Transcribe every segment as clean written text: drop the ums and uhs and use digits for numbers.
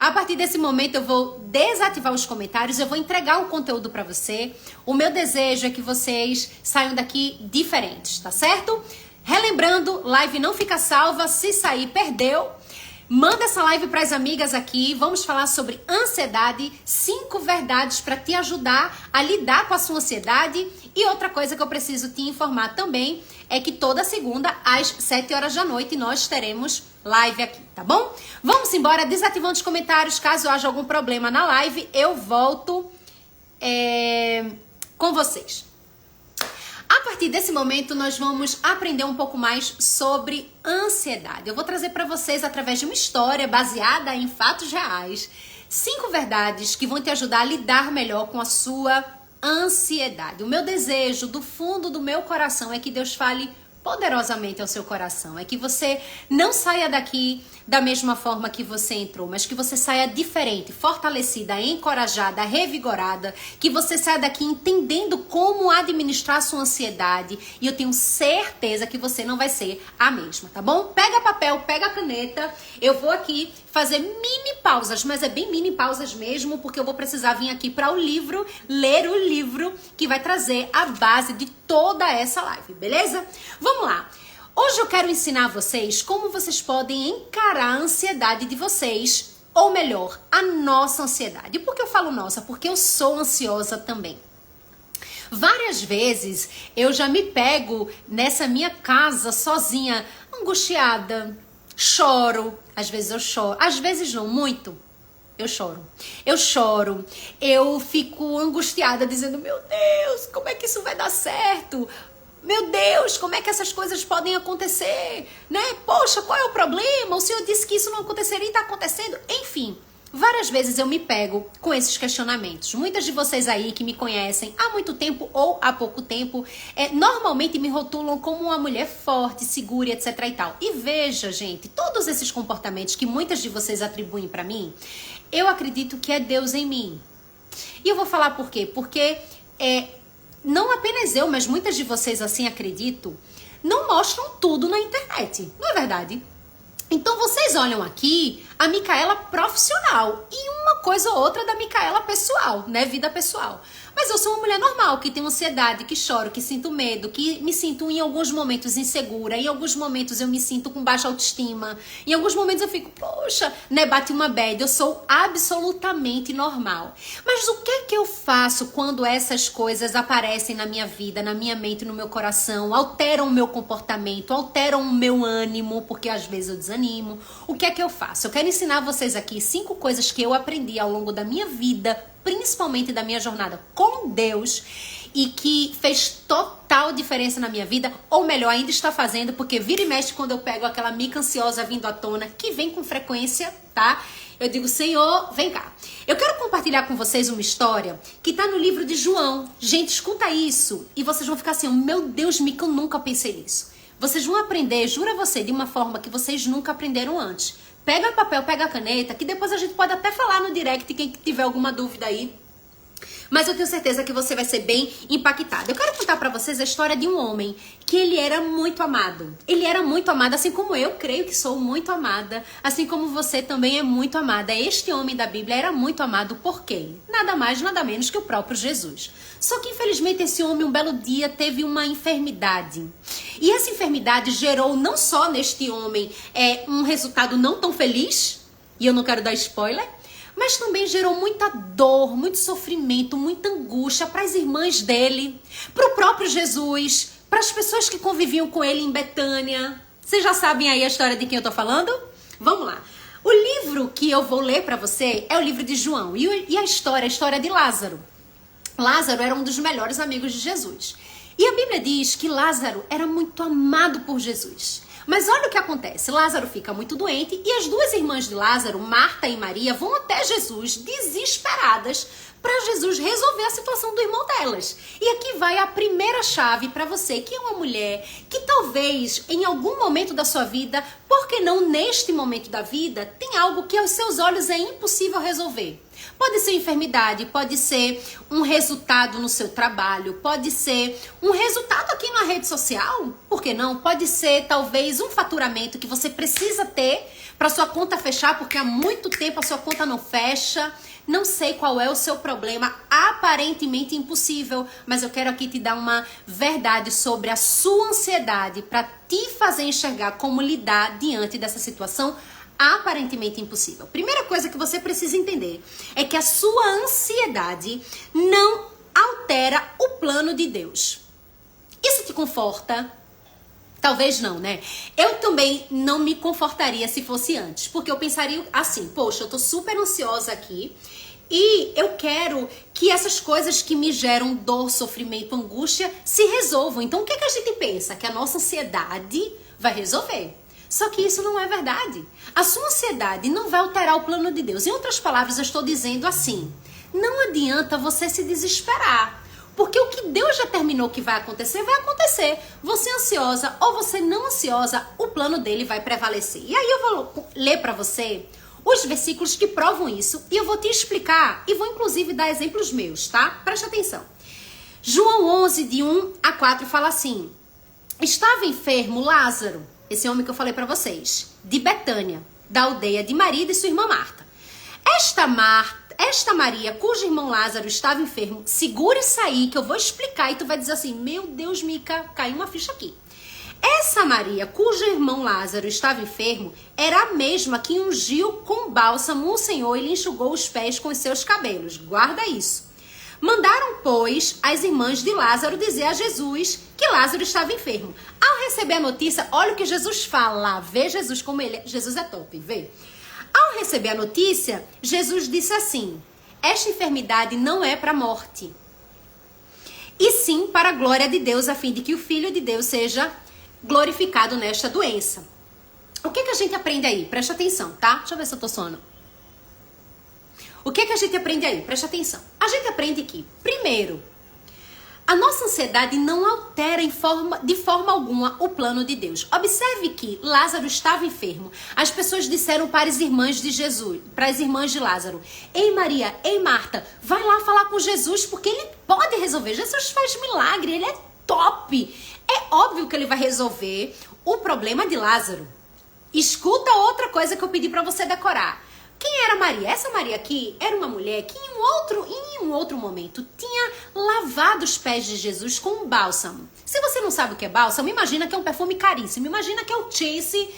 A partir desse momento eu vou desativar os comentários, eu vou entregar um conteúdo para você. O meu desejo é que vocês saiam daqui diferentes, tá certo? Relembrando, live não fica salva, se sair, perdeu. Manda essa live para as amigas aqui, vamos falar sobre ansiedade, 5 verdades para te ajudar a lidar com a sua ansiedade. E outra coisa que eu preciso te informar também é que toda segunda às 7 horas da noite nós teremos live aqui, tá bom? Vamos embora, desativando os comentários, caso haja algum problema na live, eu volto com vocês. A partir desse momento, nós vamos aprender um pouco mais sobre ansiedade. Eu vou trazer para vocês, através de uma história baseada em fatos reais, 5 verdades que vão te ajudar a lidar melhor com a sua ansiedade. O meu desejo, do fundo do meu coração, é que Deus fale poderosamente ao seu coração. É que você não saia daqui da mesma forma que você entrou, mas que você saia diferente, fortalecida, encorajada, revigorada, que você saia daqui entendendo como administrar a sua ansiedade, e eu tenho certeza que você não vai ser a mesma, tá bom? Pega papel, pega caneta, eu vou aqui fazer mini pausas, mas é bem mini pausas mesmo, porque eu vou precisar vir aqui para o livro, ler o livro que vai trazer a base de toda essa live, beleza? Vamos lá! Hoje eu quero ensinar vocês como vocês podem encarar a ansiedade de vocês, ou melhor, a nossa ansiedade. E por que eu falo nossa? Porque eu sou ansiosa também. Várias vezes eu já me pego nessa minha casa sozinha, angustiada, choro. Às vezes eu choro, às vezes não, muito. Eu choro, eu fico angustiada dizendo, meu Deus, como é que isso vai dar certo? Meu Deus, como é que essas coisas podem acontecer? Né? Poxa, qual é o problema? O Senhor disse que isso não aconteceria e está acontecendo. Enfim, várias vezes eu me pego com esses questionamentos. Muitas de vocês aí que me conhecem há muito tempo ou há pouco tempo, normalmente me rotulam como uma mulher forte, segura, etc e tal. E veja, gente, todos esses comportamentos que muitas de vocês atribuem para mim, eu acredito que é Deus em mim. E eu vou falar por quê? Porque não apenas eu, mas muitas de vocês, assim acredito, não mostram tudo na internet, não é verdade? Então vocês olham aqui a Micaela profissional e uma coisa ou outra da Micaela pessoal, né? Vida pessoal. Mas eu sou uma mulher normal, que tem ansiedade, que choro, que sinto medo, que me sinto em alguns momentos insegura, em alguns momentos eu me sinto com baixa autoestima, em alguns momentos eu fico, poxa, né, bate uma bad, eu sou absolutamente normal. Mas o que é que eu faço quando essas coisas aparecem na minha vida, na minha mente, no meu coração, alteram o meu comportamento, alteram o meu ânimo, porque às vezes eu desanimo? O que é que eu faço? Eu quero ensinar vocês aqui 5 coisas que eu aprendi ao longo da minha vida, principalmente da minha jornada com Deus, e que fez total diferença na minha vida, ou melhor, ainda está fazendo, porque vira e mexe quando eu pego aquela mica ansiosa vindo à tona, que vem com frequência, tá? Eu digo, Senhor, vem cá. Eu quero compartilhar com vocês uma história que tá no livro de João. Gente, escuta isso e vocês vão ficar assim, meu Deus, Mica, eu nunca pensei nisso. Vocês vão aprender, juro a você, de uma forma que vocês nunca aprenderam antes. Pega papel, pega a caneta, que depois a gente pode até falar no direct, quem tiver alguma dúvida aí. Mas eu tenho certeza que você vai ser bem impactado. Eu quero contar pra vocês a história de um homem que ele era muito amado. Ele era muito amado, assim como eu creio que sou muito amada, assim como você também é muito amada. Este homem da Bíblia era muito amado por quem? Nada mais, nada menos que o próprio Jesus. Só que infelizmente esse homem um belo dia teve uma enfermidade. E essa enfermidade gerou não só neste homem um resultado não tão feliz, e eu não quero dar spoiler, mas também gerou muita dor, muito sofrimento, muita angústia para as irmãs dele, para o próprio Jesus, para as pessoas que conviviam com ele em Betânia. Vocês já sabem aí a história de quem eu tô falando? Vamos lá. O livro que eu vou ler para você é o livro de João e a história de Lázaro. Lázaro era um dos melhores amigos de Jesus. E a Bíblia diz que Lázaro era muito amado por Jesus. Mas olha o que acontece, Lázaro fica muito doente e as 2 irmãs de Lázaro, Marta e Maria, vão até Jesus desesperadas para Jesus resolver a situação do irmão delas. E aqui vai a primeira chave para você, que é uma mulher que talvez em algum momento da sua vida, por que não neste momento da vida, tem algo que aos seus olhos é impossível resolver. Pode ser enfermidade, pode ser um resultado no seu trabalho, pode ser um resultado aqui na rede social, por que não? Pode ser talvez um faturamento que você precisa ter para sua conta fechar, porque há muito tempo a sua conta não fecha. Não sei qual é o seu problema, aparentemente impossível, mas eu quero aqui te dar uma verdade sobre a sua ansiedade para te fazer enxergar como lidar diante dessa situação aparentemente impossível. Primeira coisa que você precisa entender é que a sua ansiedade não altera o plano de Deus. Isso te conforta? Talvez não, né? Eu também não me confortaria se fosse antes, porque eu pensaria assim, poxa, eu tô super ansiosa aqui e eu quero que essas coisas que me geram dor, sofrimento, angústia se resolvam. Então o que a gente pensa? Que a nossa ansiedade vai resolver. Só que isso não é verdade. A sua ansiedade não vai alterar o plano de Deus. Em outras palavras, eu estou dizendo assim, não adianta você se desesperar. Porque o que Deus determinou que vai acontecer, vai acontecer. Você ansiosa ou você não ansiosa, o plano dele vai prevalecer. E aí eu vou ler para você os versículos que provam isso. E eu vou te explicar e vou inclusive dar exemplos meus, tá? Preste atenção. João 11, de 1 a 4, fala assim. Estava enfermo Lázaro, esse homem que eu falei para vocês, de Betânia, da aldeia de Maria e de sua irmã Marta. Esta Maria, cujo irmão Lázaro estava enfermo, segura isso aí que eu vou explicar e tu vai dizer assim, meu Deus, Mica, caiu uma ficha aqui. Essa Maria, cujo irmão Lázaro estava enfermo, era a mesma que ungiu com bálsamo o Senhor e lhe enxugou os pés com os seus cabelos. Guarda isso. Mandaram, pois, as irmãs de Lázaro dizer a Jesus que Lázaro estava enfermo. Ao receber a notícia, olha o que Jesus fala. Vê Jesus como ele é. Jesus é top, vê. Ao receber a notícia, Jesus disse assim, esta enfermidade não é para a morte, e sim para a glória de Deus, a fim de que o Filho de Deus seja glorificado nesta doença. O que a gente aprende aí? Presta atenção, tá? Deixa eu ver se eu tô sono. O que a gente aprende aí? Presta atenção. A gente aprende que, primeiro, a nossa ansiedade não altera de forma alguma o plano de Deus. Observe que Lázaro estava enfermo. As pessoas disseram para as irmãs de Jesus, para as irmãs de Lázaro, ei Maria, ei Marta, vai lá falar com Jesus, porque ele pode resolver. Jesus faz milagre, ele é top. É óbvio que ele vai resolver o problema de Lázaro. Escuta outra coisa que eu pedi para você decorar. Quem era Maria? Essa Maria aqui era uma mulher que em um outro momento tinha lavado os pés de Jesus com um bálsamo. Se você não sabe o que é bálsamo, imagina que é um perfume caríssimo, imagina que é o Chase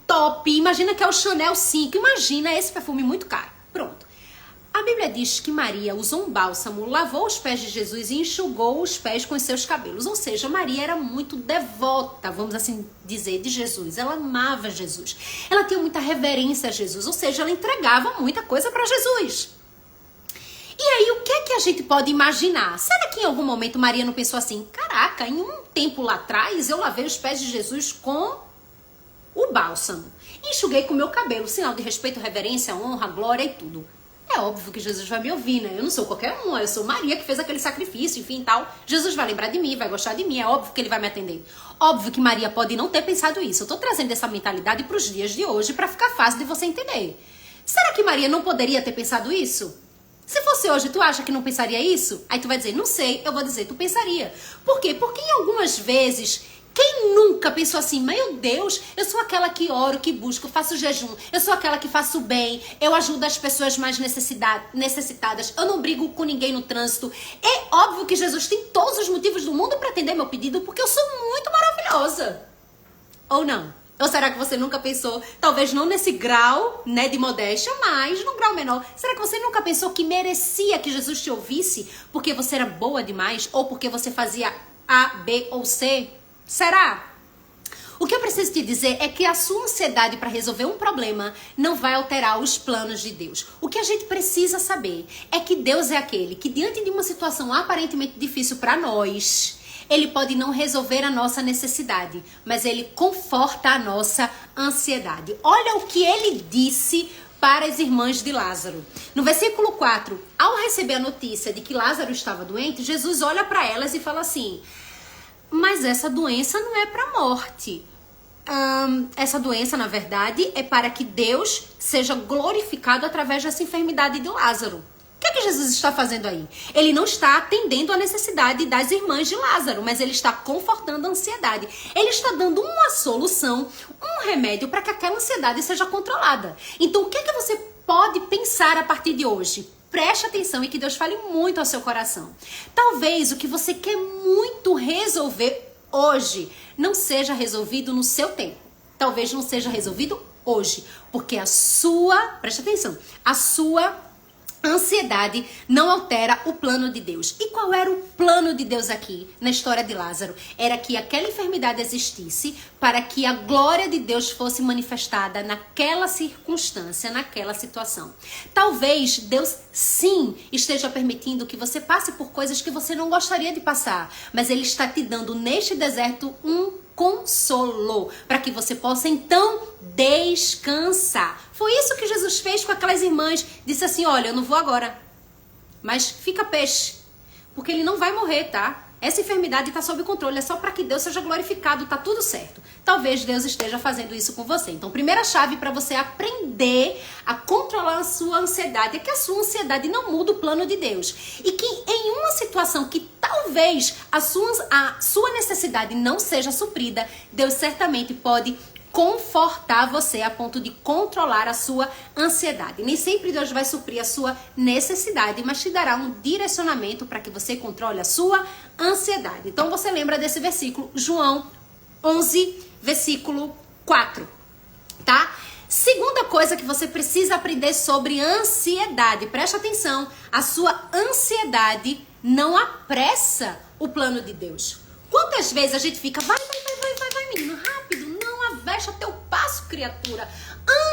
top, imagina que é o Chanel 5, imagina esse perfume muito caro. Pronto. A Bíblia diz que Maria usou um bálsamo, lavou os pés de Jesus e enxugou os pés com os seus cabelos. Ou seja, Maria era muito devota, vamos assim dizer, de Jesus. Ela amava Jesus. Ela tinha muita reverência a Jesus. Ou seja, ela entregava muita coisa para Jesus. E aí, o que a gente pode imaginar? Será que em algum momento Maria não pensou assim, caraca, em um tempo lá atrás eu lavei os pés de Jesus com o bálsamo. Enxuguei com o meu cabelo, sinal de respeito, reverência, honra, glória e tudo. É óbvio que Jesus vai me ouvir, né? Eu não sou qualquer um, eu sou Maria que fez aquele sacrifício, enfim, tal. Jesus vai lembrar de mim, vai gostar de mim, é óbvio que ele vai me atender. Óbvio que Maria pode não ter pensado isso. Eu tô trazendo essa mentalidade pros dias de hoje pra ficar fácil de você entender. Será que Maria não poderia ter pensado isso? Se fosse hoje, tu acha que não pensaria isso? Aí tu vai dizer, não sei, eu vou dizer, tu pensaria. Por quê? Porque em algumas vezes... Quem nunca pensou assim, meu Deus, eu sou aquela que oro, que busco, faço jejum, eu sou aquela que faço bem, eu ajudo as pessoas mais necessitadas, eu não brigo com ninguém no trânsito. É óbvio que Jesus tem todos os motivos do mundo para atender meu pedido, porque eu sou muito maravilhosa. Ou não? Ou será que você nunca pensou, talvez não nesse grau, né, de modéstia, mas num grau menor, será que você nunca pensou que merecia que Jesus te ouvisse porque você era boa demais ou porque você fazia A, B ou C? Será? O que eu preciso te dizer é que a sua ansiedade para resolver um problema não vai alterar os planos de Deus. O que a gente precisa saber é que Deus é aquele que, diante de uma situação aparentemente difícil para nós, ele pode não resolver a nossa necessidade, mas ele conforta a nossa ansiedade. Olha o que ele disse para as irmãs de Lázaro. No versículo 4, ao receber a notícia de que Lázaro estava doente, Jesus olha para elas e fala assim... Mas essa doença não é para a morte. Essa doença, na verdade, é para que Deus seja glorificado através dessa enfermidade de Lázaro. O que Jesus está fazendo aí? Ele não está atendendo a necessidade das irmãs de Lázaro, mas ele está confortando a ansiedade. Ele está dando uma solução, um remédio para que aquela ansiedade seja controlada. Então, o que é que você pode pensar a partir de hoje? Preste atenção e que Deus fale muito ao seu coração. Talvez o que você quer muito resolver hoje não seja resolvido no seu tempo. Talvez não seja resolvido hoje, porque preste atenção, a sua ansiedade não altera o plano de Deus. E qual era o plano de Deus aqui na história de Lázaro? Era que aquela enfermidade existisse para que a glória de Deus fosse manifestada naquela circunstância, naquela situação. Talvez Deus sim esteja permitindo que você passe por coisas que você não gostaria de passar, mas Ele está te dando neste deserto um consolo, para que você possa então descansar. Foi isso que Jesus fez com aquelas irmãs. Disse assim, olha, eu não vou agora, mas fica peixe, porque ele não vai morrer, tá? Essa enfermidade está sob controle, é só para que Deus seja glorificado, tá tudo certo. Talvez Deus esteja fazendo isso com você. Então, primeira chave para você aprender a controlar a sua ansiedade é que a sua ansiedade não muda o plano de Deus. E que em uma situação que talvez a sua necessidade não seja suprida, Deus certamente pode confortar você a ponto de controlar a sua ansiedade. Nem sempre Deus vai suprir a sua necessidade, mas te dará um direcionamento para que você controle a sua ansiedade. Então você lembra desse versículo, João 11, versículo 4, tá? Segunda coisa que você precisa aprender sobre ansiedade, preste atenção, a sua ansiedade não apressa o plano de Deus. Quantas vezes a gente fica, vai, menino, rápido, fecha teu passo, criatura.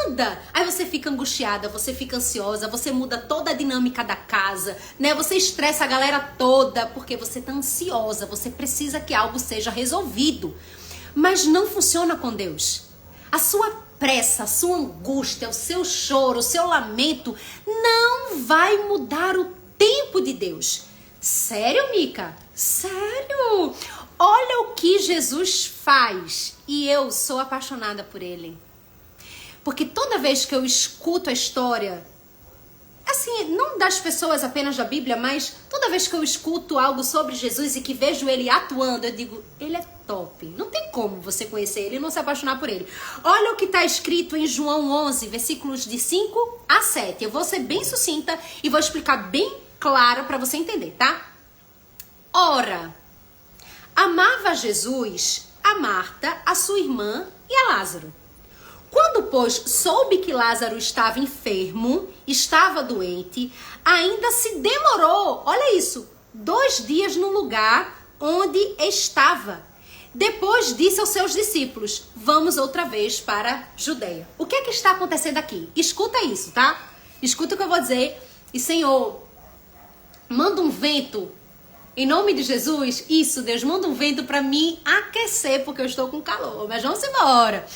Anda! Aí você fica angustiada, você fica ansiosa, você muda toda a dinâmica da casa, né? Você estressa a galera toda porque você tá ansiosa, você precisa que algo seja resolvido. Mas não funciona com Deus. A sua pressa, a sua angústia, o seu choro, o seu lamento não vai mudar o tempo de Deus. Sério, Mica? Sério? Olha o que Jesus faz e eu sou apaixonada por ele. Porque toda vez que eu escuto a história, assim, não das pessoas apenas da Bíblia, mas toda vez que eu escuto algo sobre Jesus e que vejo ele atuando, eu digo, ele é top. Não tem como você conhecer ele e não se apaixonar por ele. Olha o que está escrito em João 11, versículos de 5 a 7. Eu vou ser bem sucinta e vou explicar bem claro para você entender, tá? Ora, amava Jesus a Marta, a sua irmã e a Lázaro. Quando, pois, soube que Lázaro estava enfermo, estava doente, ainda se demorou, olha isso, 2 dias no lugar onde estava. Depois disse aos seus discípulos, vamos outra vez para Judeia. O que é que está acontecendo aqui? Escuta isso, tá? Escuta o que eu vou dizer. E, Senhor, manda um vento. Em nome de Jesus, isso, Deus, manda um vento para me aquecer, porque eu estou com calor. Mas vamos embora.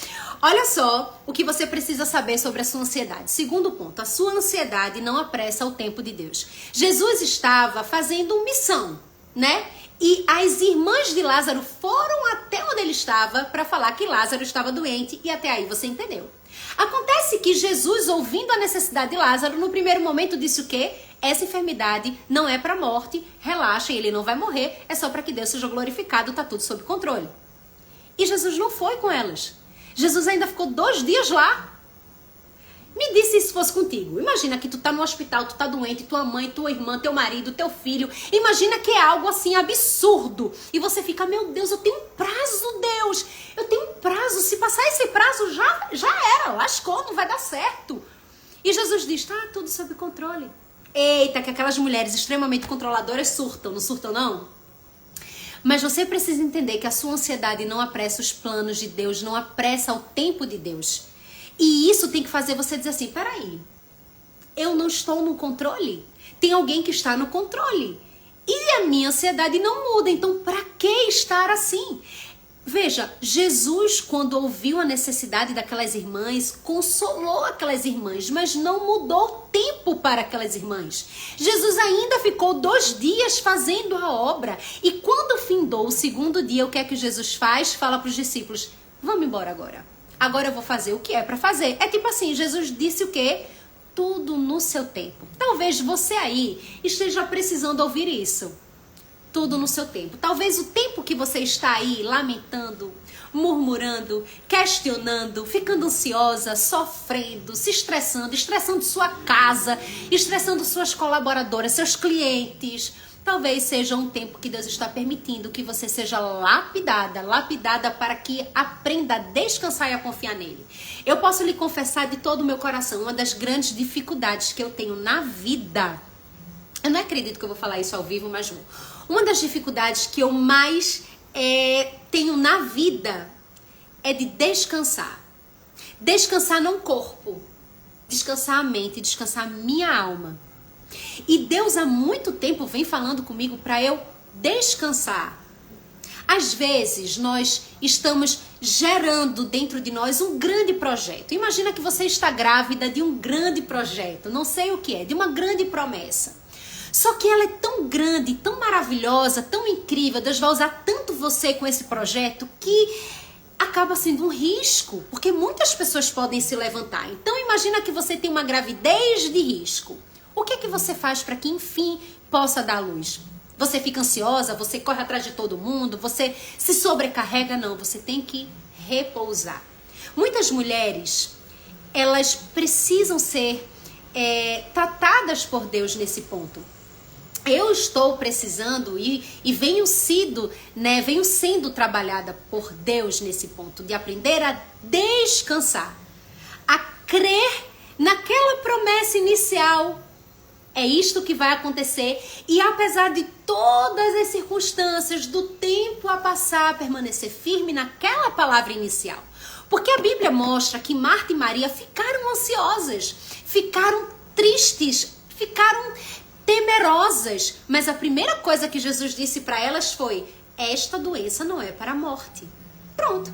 Olha só o que você precisa saber sobre a sua ansiedade. Segundo ponto, a sua ansiedade não apressa o tempo de Deus. Jesus estava fazendo missão, né? E as irmãs de Lázaro foram até onde ele estava para falar que Lázaro estava doente. E até aí você entendeu. Acontece que Jesus, ouvindo a necessidade de Lázaro, no primeiro momento disse o quê? Essa enfermidade não é para morte, relaxem, ele não vai morrer, é só para que Deus seja glorificado, tá tudo sob controle. E Jesus não foi com elas. Jesus ainda ficou 2 dias lá. Me diz se isso fosse contigo. Imagina que tu tá no hospital, tu tá doente, tua mãe, tua irmã, teu marido, teu filho. Imagina que é algo assim absurdo. E você fica, meu Deus, eu tenho um prazo, Deus. Eu tenho um prazo. Se passar esse prazo, já era. Lascou, não vai dar certo. E Jesus diz, tá tudo sob controle. Eita, que aquelas mulheres extremamente controladoras surtam. Não surtam, não? Mas você precisa entender que a sua ansiedade não apressa os planos de Deus, não apressa o tempo de Deus. E isso tem que fazer você dizer assim, peraí, eu não estou no controle? Tem alguém que está no controle. E a minha ansiedade não muda, então para que estar assim? Veja, Jesus, quando ouviu a necessidade daquelas irmãs, consolou aquelas irmãs, mas não mudou tempo para aquelas irmãs. Jesus ainda ficou 2 dias fazendo a obra. E quando findou o 2º dia, o que é que Jesus faz? Fala para os discípulos, vamos embora agora. Agora eu vou fazer o que é para fazer. É tipo assim, Jesus disse o quê? tudo no seu tempo. Talvez você aí esteja precisando ouvir isso. Tudo no seu tempo. Talvez o tempo que você está aí lamentando, murmurando, questionando, ficando ansiosa, sofrendo, se estressando, estressando sua casa, estressando suas colaboradoras, seus clientes. Talvez seja um tempo que Deus está permitindo que você seja lapidada para que aprenda a descansar e a confiar nele. Eu posso lhe confessar de todo o meu coração, uma das grandes dificuldades que eu tenho na vida, eu não acredito que eu vou falar isso ao vivo, mas vou. Uma das dificuldades que eu mais tenho na vida é de descansar. Descansar não o corpo, descansar a mente, descansar a minha alma. E Deus há muito tempo vem falando comigo para eu descansar. Às vezes nós estamos gerando dentro de nós um grande projeto. Imagina que você está grávida de um grande projeto, não sei o que é, de uma grande promessa. Só que ela é tão grande, tão maravilhosa, tão incrível, Deus vai usar tanto você com esse projeto que acaba sendo um risco, porque muitas pessoas podem se levantar. Então imagina que você tem uma gravidez de risco. O que é que você faz para que enfim possa dar luz? Você fica ansiosa, você corre atrás de todo mundo, você se sobrecarrega? Não, você tem que repousar. Muitas mulheres, elas precisam ser tratadas por Deus nesse ponto. Eu estou precisando e venho sendo trabalhada por Deus nesse ponto, de aprender a descansar, a crer naquela promessa inicial. É isto que vai acontecer e apesar de todas as circunstâncias, do tempo a passar, permanecer firme naquela palavra inicial. Porque a Bíblia mostra que Marta e Maria ficaram ansiosas, ficaram tristes, ficaram temerosas. Mas a primeira coisa que Jesus disse para elas foi: esta doença não é para a morte. Pronto.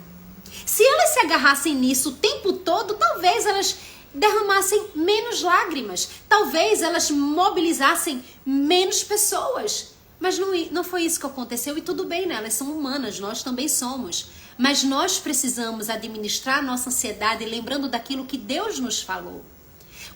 Se elas se agarrassem nisso o tempo todo, talvez elas derramassem menos lágrimas. Talvez elas mobilizassem menos pessoas. Mas não foi isso que aconteceu e tudo bem, né? Elas são humanas, nós também somos. Mas nós precisamos administrar a nossa ansiedade lembrando daquilo que Deus nos falou.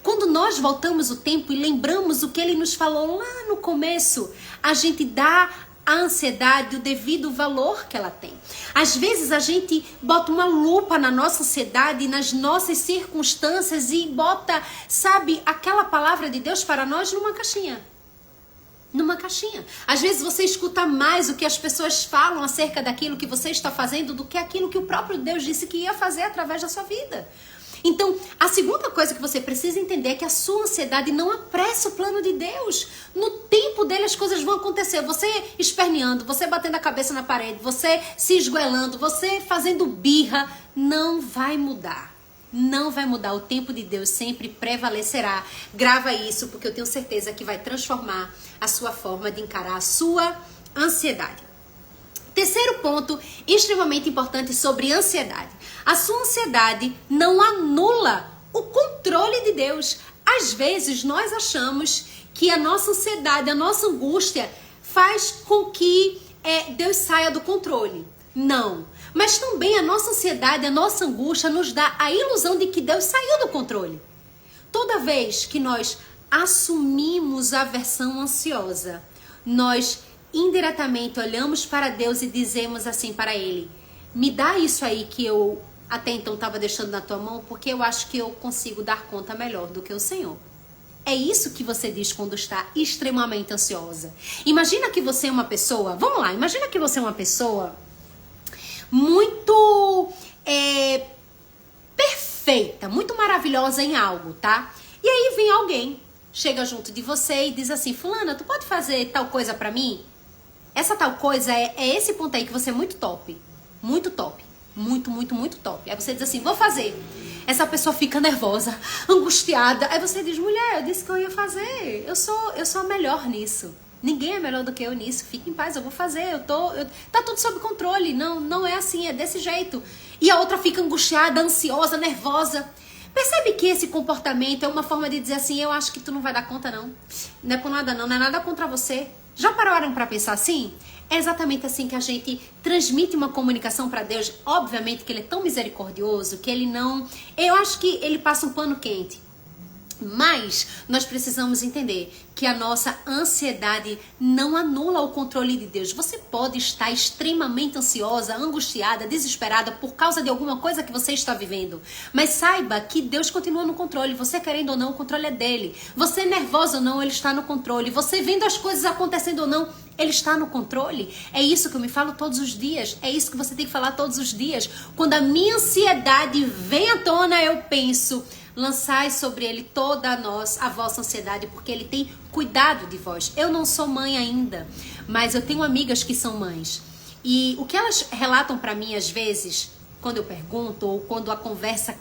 Quando nós voltamos o tempo e lembramos o que Ele nos falou lá no começo, a gente dá à ansiedade o devido valor que ela tem. Às vezes a gente bota uma lupa na nossa ansiedade, nas nossas circunstâncias e bota, sabe, aquela palavra de Deus para nós numa caixinha. Numa caixinha. Às vezes você escuta mais o que as pessoas falam acerca daquilo que você está fazendo do que aquilo que o próprio Deus disse que ia fazer através da sua vida. Então, a segunda coisa que você precisa entender é que a sua ansiedade não apressa o plano de Deus. No tempo dele as coisas vão acontecer. Você esperneando, você batendo a cabeça na parede, você se esgoelando, você fazendo birra, não vai mudar. Não vai mudar. O tempo de Deus sempre prevalecerá. Grava isso, porque eu tenho certeza que vai transformar a sua forma de encarar a sua ansiedade. Terceiro ponto extremamente importante sobre ansiedade. A sua ansiedade não anula o controle de Deus. Às vezes nós achamos que a nossa ansiedade, a nossa angústia faz com que Deus saia do controle. Não. Mas também a nossa ansiedade, a nossa angústia nos dá a ilusão de que Deus saiu do controle. Toda vez que nós assumimos a versão ansiosa, nós indiretamente olhamos para Deus e dizemos assim para Ele: me dá isso aí que eu até então estava deixando na tua mão, porque eu acho que eu consigo dar conta melhor do que o Senhor. É isso que você diz quando está extremamente ansiosa. Imagina que você é uma pessoa, vamos lá, imagina que você é uma pessoa muito perfeita, muito maravilhosa em algo, tá? E aí vem alguém, chega junto de você e diz assim: fulana, tu pode fazer tal coisa pra mim? Essa tal coisa é esse ponto aí que você é muito top. Muito top. Muito, muito, muito top. Aí você diz assim: vou fazer. Essa pessoa fica nervosa, angustiada. Aí você diz: mulher, eu disse que eu ia fazer. Eu sou a melhor nisso. Ninguém é melhor do que eu nisso. Fique em paz, eu vou fazer. Tá tudo sob controle. Não é assim, é desse jeito. E a outra fica angustiada, ansiosa, nervosa. Percebe que esse comportamento é uma forma de dizer assim: eu acho que tu não vai dar conta não. Não é por nada não, não é nada contra você. Já pararam para pensar assim? É exatamente assim que a gente transmite uma comunicação para Deus. Obviamente que Ele é tão misericordioso que Ele não... Eu acho que Ele passa um pano quente. Mas nós precisamos entender que a nossa ansiedade não anula o controle de Deus. Você pode estar extremamente ansiosa, angustiada, desesperada por causa de alguma coisa que você está vivendo. Mas saiba que Deus continua no controle. Você querendo ou não, o controle é dele. Você nervosa ou não, ele está no controle. Você vendo as coisas acontecendo ou não, ele está no controle. É isso que eu me falo todos os dias. É isso que você tem que falar todos os dias. Quando a minha ansiedade vem à tona, eu penso: lançai sobre ele toda a vossa ansiedade, porque ele tem cuidado de vós. Eu não sou mãe ainda, mas eu tenho amigas que são mães. E o que elas relatam para mim, às vezes, quando eu pergunto, ou quando a conversa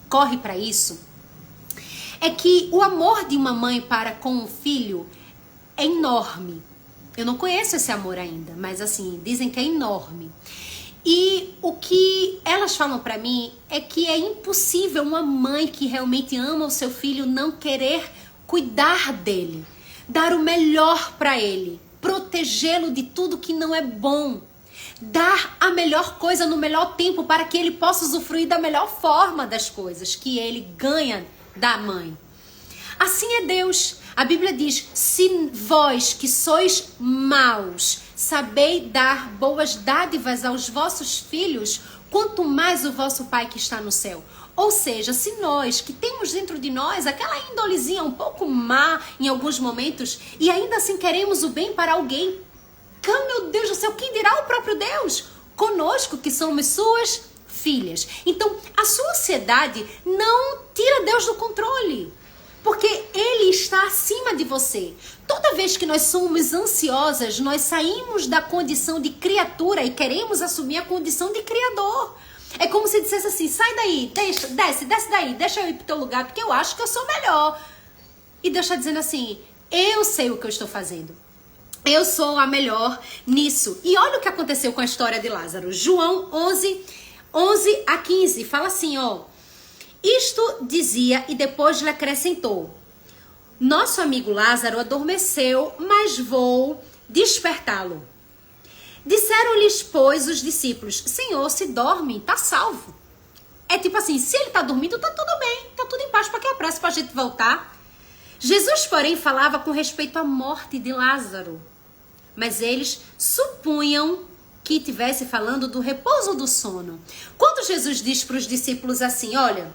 corre para isso, é que o amor de uma mãe para com um filho é enorme. Eu não conheço esse amor ainda, mas assim, dizem que é enorme. E o que elas falam pra mim é que é impossível uma mãe que realmente ama o seu filho não querer cuidar dele, dar o melhor pra ele, protegê-lo de tudo que não é bom, dar a melhor coisa no melhor tempo para que ele possa usufruir da melhor forma das coisas que ele ganha da mãe. Assim é Deus. A Bíblia diz: se vós que sois maus sabei dar boas dádivas aos vossos filhos, quanto mais o vosso Pai que está no céu. Ou seja, se nós que temos dentro de nós aquela índolezinha um pouco má em alguns momentos e ainda assim queremos o bem para alguém, meu Deus do céu, quem dirá o próprio Deus? Conosco que somos suas filhas. Então, a sua ansiedade não tira Deus do controle, porque ele está acima de você. Toda vez que nós somos ansiosas, nós saímos da condição de criatura e queremos assumir a condição de criador. É como se dissesse assim: sai daí, desce daí, deixa eu ir pro teu lugar, porque eu acho que eu sou melhor. E Deus está dizendo assim: eu sei o que eu estou fazendo. Eu sou a melhor nisso. E olha o que aconteceu com a história de Lázaro. João 11 a 15, fala assim, ó. Isto dizia e depois lhe acrescentou: nosso amigo Lázaro adormeceu, mas vou despertá-lo. Disseram-lhes, pois, os discípulos: Senhor, se dorme, tá salvo. É tipo assim, se ele tá dormindo, tá tudo bem, tá tudo em paz, para que a pressa pra gente voltar? Jesus, porém, falava com respeito à morte de Lázaro. Mas eles supunham que estivesse falando do repouso do sono. Quando Jesus diz para os discípulos assim: olha,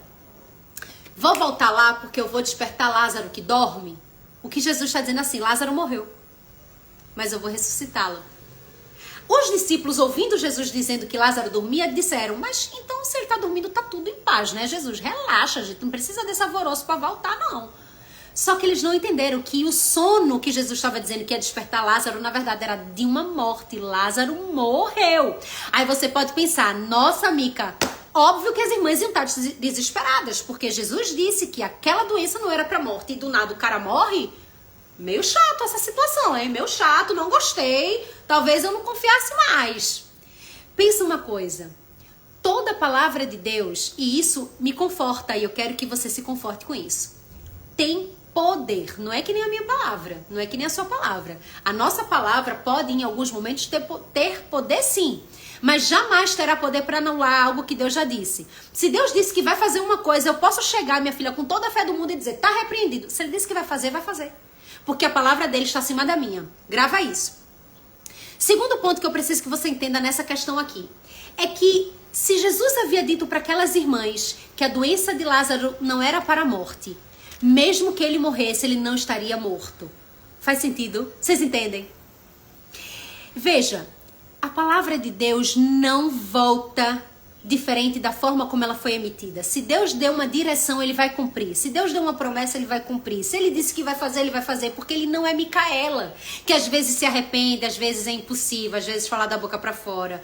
vou voltar lá porque eu vou despertar Lázaro que dorme. O que Jesus está dizendo assim: Lázaro morreu, mas eu vou ressuscitá-lo. Os discípulos, ouvindo Jesus dizendo que Lázaro dormia, disseram: mas então se ele está dormindo, tá tudo em paz, né, Jesus? Relaxa, a gente não precisa desse alvoroço para voltar, não. Só que eles não entenderam que o sono que Jesus estava dizendo que ia despertar Lázaro, na verdade, era de uma morte. Lázaro morreu. Aí você pode pensar: nossa, Mica, óbvio que as irmãs iam estar desesperadas, porque Jesus disse que aquela doença não era para morte e do nada o cara morre. Meio chato essa situação, hein? Meio chato, não gostei. Talvez eu não confiasse mais. Pensa uma coisa. Toda palavra de Deus, e isso me conforta, e eu quero que você se conforte com isso, tem poder. Não é que nem a minha palavra, não é que nem a sua palavra. A nossa palavra pode, em alguns momentos, ter poder sim, mas jamais terá poder para anular algo que Deus já disse. Se Deus disse que vai fazer uma coisa, eu posso chegar, minha filha, com toda a fé do mundo e dizer: tá repreendido. Se ele disse que vai fazer, vai fazer. Porque a palavra dele está acima da minha. Grava isso. Segundo ponto que eu preciso que você entenda nessa questão aqui, é que se Jesus havia dito para aquelas irmãs que a doença de Lázaro não era para a morte, mesmo que ele morresse, ele não estaria morto. Faz sentido? Vocês entendem? Veja, a palavra de Deus não volta diferente da forma como ela foi emitida. Se Deus deu uma direção, ele vai cumprir. Se Deus deu uma promessa, ele vai cumprir. Se ele disse que vai fazer, ele vai fazer. Porque ele não é Micaela, que às vezes se arrepende, às vezes é impulsiva, às vezes fala da boca para fora.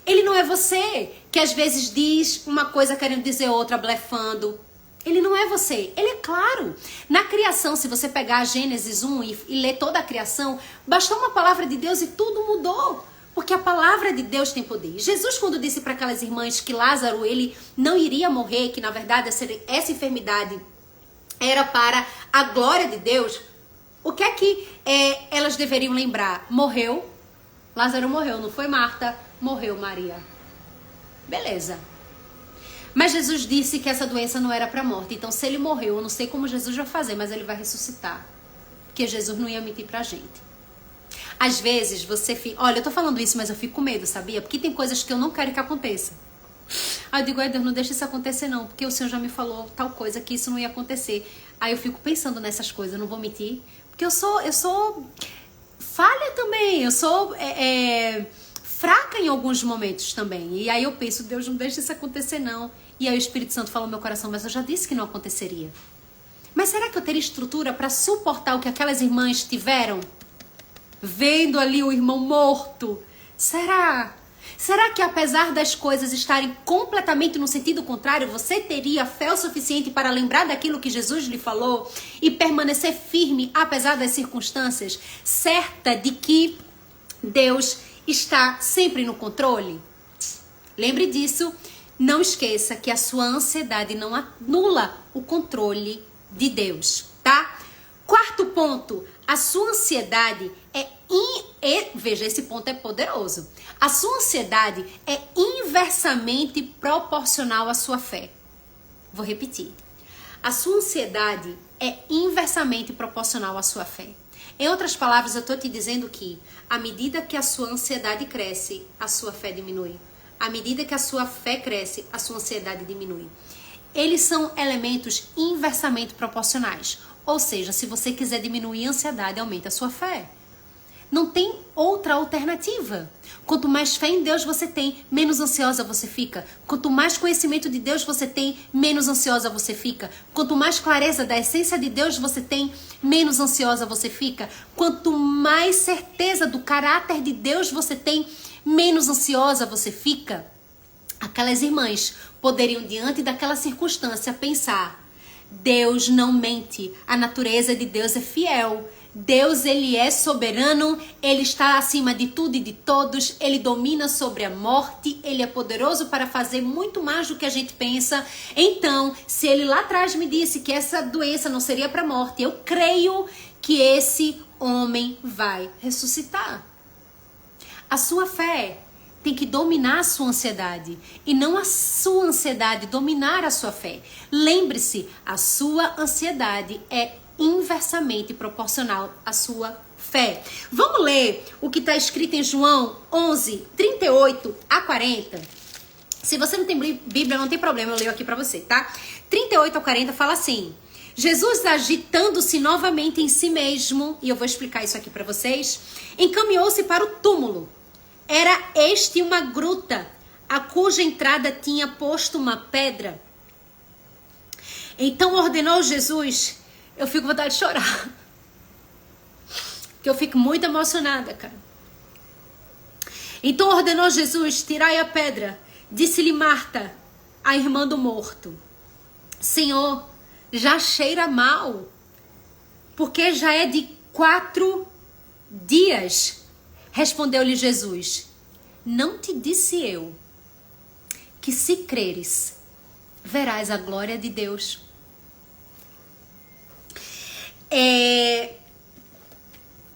Ele não é você, que às vezes diz uma coisa querendo dizer outra, blefando. Ele não é você, ele é claro. Na criação, se você pegar Gênesis 1 e ler toda a criação, bastou uma palavra de Deus e tudo mudou. Porque a palavra de Deus tem poder. Jesus, quando disse para aquelas irmãs que Lázaro, ele não iria morrer, que na verdade essa enfermidade era para a glória de Deus, o que é que elas deveriam lembrar? Morreu, Lázaro morreu, não foi Marta? Morreu Maria. Beleza. Mas Jesus disse que essa doença não era para morte. Então, se ele morreu, eu não sei como Jesus vai fazer, mas ele vai ressuscitar. Porque Jesus não ia mentir pra gente. Às vezes você fica... Olha, eu tô falando isso, mas eu fico com medo, sabia? Porque tem coisas que eu não quero que aconteça. Aí eu digo, ai Deus, não deixa isso acontecer não, porque o Senhor já me falou tal coisa que isso não ia acontecer. Aí eu fico pensando nessas coisas, eu não vou mentir. Porque eu sou falha também, eu sou fraca em alguns momentos também. E aí eu penso, Deus, não deixa isso acontecer não. E aí o Espírito Santo fala no meu coração, mas eu já disse que não aconteceria. Mas será que eu teria estrutura para suportar o que aquelas irmãs tiveram? Vendo ali o irmão morto. Será? Será que apesar das coisas estarem completamente no sentido contrário, você teria fé o suficiente para lembrar daquilo que Jesus lhe falou e permanecer firme apesar das circunstâncias, certa de que Deus está sempre no controle? Lembre disso. Não esqueça que a sua ansiedade não anula o controle de Deus, tá? Quarto ponto, a sua ansiedade veja, esse ponto é poderoso. A sua ansiedade é inversamente proporcional à sua fé. Vou repetir. A sua ansiedade é inversamente proporcional à sua fé. Em outras palavras, eu estou te dizendo que à medida que a sua ansiedade cresce, a sua fé diminui. À medida que a sua fé cresce, a sua ansiedade diminui. Eles são elementos inversamente proporcionais. Ou seja, se você quiser diminuir a ansiedade, aumenta a sua fé. Não tem outra alternativa. Quanto mais fé em Deus você tem, menos ansiosa você fica. Quanto mais conhecimento de Deus você tem, menos ansiosa você fica. Quanto mais clareza da essência de Deus você tem, menos ansiosa você fica. Quanto mais certeza do caráter de Deus você tem, menos ansiosa você fica. Aquelas irmãs poderiam, diante daquela circunstância, pensar: Deus não mente, a natureza de Deus é fiel. Deus, ele é soberano, ele está acima de tudo e de todos, ele domina sobre a morte, ele é poderoso para fazer muito mais do que a gente pensa. Então, se ele lá atrás me disse que essa doença não seria para a morte, eu creio que esse homem vai ressuscitar. A sua fé tem que dominar a sua ansiedade e não a sua ansiedade dominar a sua fé. Lembre-se, a sua ansiedade é inversamente proporcional à sua fé. Vamos ler o que está escrito em João 11, 38 a 40. Se você não tem Bíblia, não tem problema, eu leio aqui para você, tá? 38 a 40 fala assim: Jesus, agitando-se novamente em si mesmo, e eu vou explicar isso aqui para vocês, encaminhou-se para o túmulo. Era este uma gruta, a cuja entrada tinha posto uma pedra. Então ordenou Jesus... Eu fico com vontade de chorar. Porque eu fico muito emocionada, cara. Então ordenou Jesus: tirai a pedra. Disse-lhe Marta, a irmã do morto: Senhor, já cheira mal, porque já é de 4 dias. Respondeu-lhe Jesus: não te disse eu que se creres, verás a glória de Deus?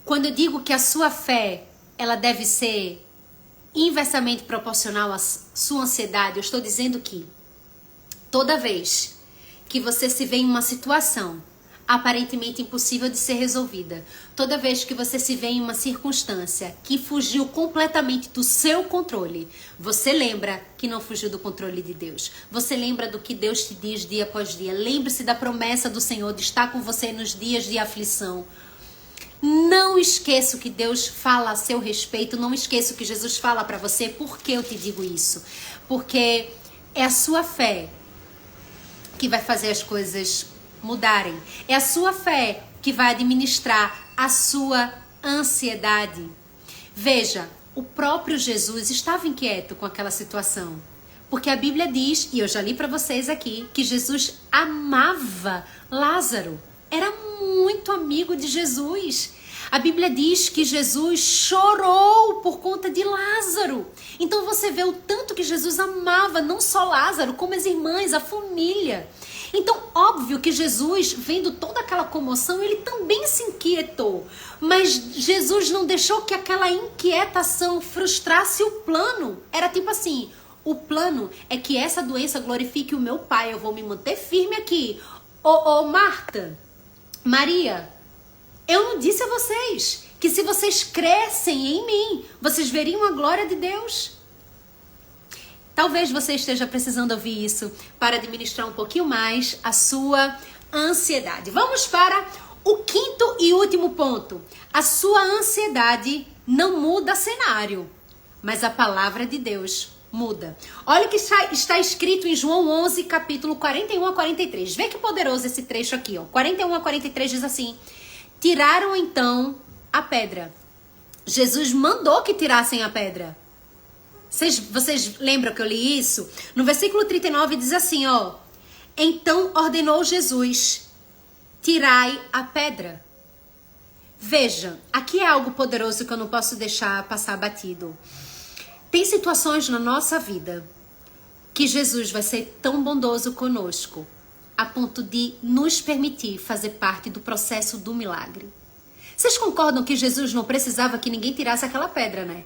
Quando eu digo que a sua fé, ela deve ser inversamente proporcional à sua ansiedade, eu estou dizendo que toda vez que você se vê em uma situação aparentemente impossível de ser resolvida, toda vez que você se vê em uma circunstância que fugiu completamente do seu controle, você lembra que não fugiu do controle de Deus. Você lembra do que Deus te diz dia após dia. Lembre-se da promessa do Senhor de estar com você nos dias de aflição. Não esqueça o que Deus fala a seu respeito, não esqueça o que Jesus fala para você. Por que eu te digo isso? Porque é a sua fé que vai fazer as coisas mudarem. É a sua fé que vai administrar a sua ansiedade. Veja, o próprio Jesus estava inquieto com aquela situação. Porque a Bíblia diz, e eu já li para vocês aqui, que Jesus amava Lázaro. Era muito amigo de Jesus. A Bíblia diz que Jesus chorou por conta de Lázaro. Então você vê o tanto que Jesus amava não só Lázaro, como as irmãs, a família. Então, óbvio que Jesus, vendo toda aquela comoção, ele também se inquietou. Mas Jesus não deixou que aquela inquietação frustrasse o plano. Era tipo assim, O plano é que essa doença glorifique o meu Pai. Eu vou me manter firme aqui. Ô Marta, Maria, eu não disse a vocês que se vocês crescem em mim, vocês veriam a glória de Deus? Talvez você esteja precisando ouvir isso para administrar um pouquinho mais a sua ansiedade. Vamos para o quinto e último ponto. A sua ansiedade não muda cenário, mas a palavra de Deus muda. Olha o que está escrito em João 11, capítulo 41 a 43. Vê que poderoso esse trecho aqui, ó. 41 a 43 diz assim: tiraram então a pedra. Jesus mandou que tirassem a pedra. Vocês lembram que eu li isso? No versículo 39 diz assim, ó: então ordenou Jesus: tirai a pedra. Veja, aqui é algo poderoso que eu não posso deixar passar batido. Tem situações na nossa vida que Jesus vai ser tão bondoso conosco a ponto de nos permitir fazer parte do processo do milagre. Vocês concordam que Jesus não precisava que ninguém tirasse aquela pedra, né?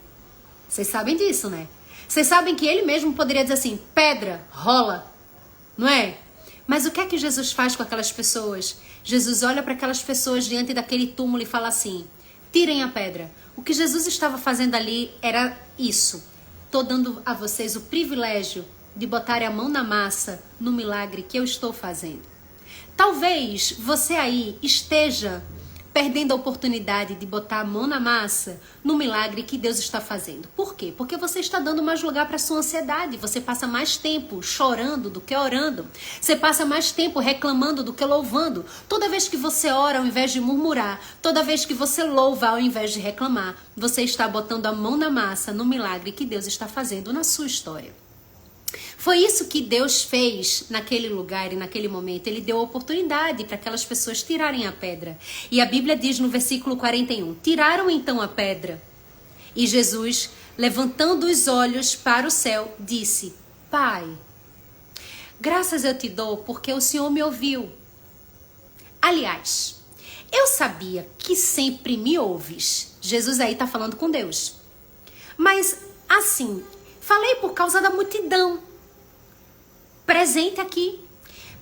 Vocês sabem disso, né? Vocês sabem que ele mesmo poderia dizer assim: pedra, rola, não é? Mas o que é que Jesus faz com aquelas pessoas? Jesus olha para aquelas pessoas diante daquele túmulo e fala assim: tirem a pedra. O que Jesus estava fazendo ali era isso. Estou dando a vocês o privilégio de botarem a mão na massa no milagre que eu estou fazendo. Talvez você aí esteja perdendo a oportunidade de botar a mão na massa no milagre que Deus está fazendo. Por quê? Porque você está dando mais lugar para a sua ansiedade. Você passa mais tempo chorando do que orando. Você passa mais tempo reclamando do que louvando. Toda vez que você ora, ao invés de murmurar, toda vez que você louva, ao invés de reclamar, você está botando a mão na massa no milagre que Deus está fazendo na sua história. Foi isso que Deus fez naquele lugar e naquele momento. Ele deu a oportunidade para aquelas pessoas tirarem a pedra. E a Bíblia diz no versículo 41, tiraram então a pedra. E Jesus, levantando os olhos para o céu, disse: Pai, graças eu te dou porque o Senhor me ouviu. Aliás, eu sabia que sempre me ouves. Jesus aí está falando com Deus. Mas assim, falei por causa da multidão presente aqui,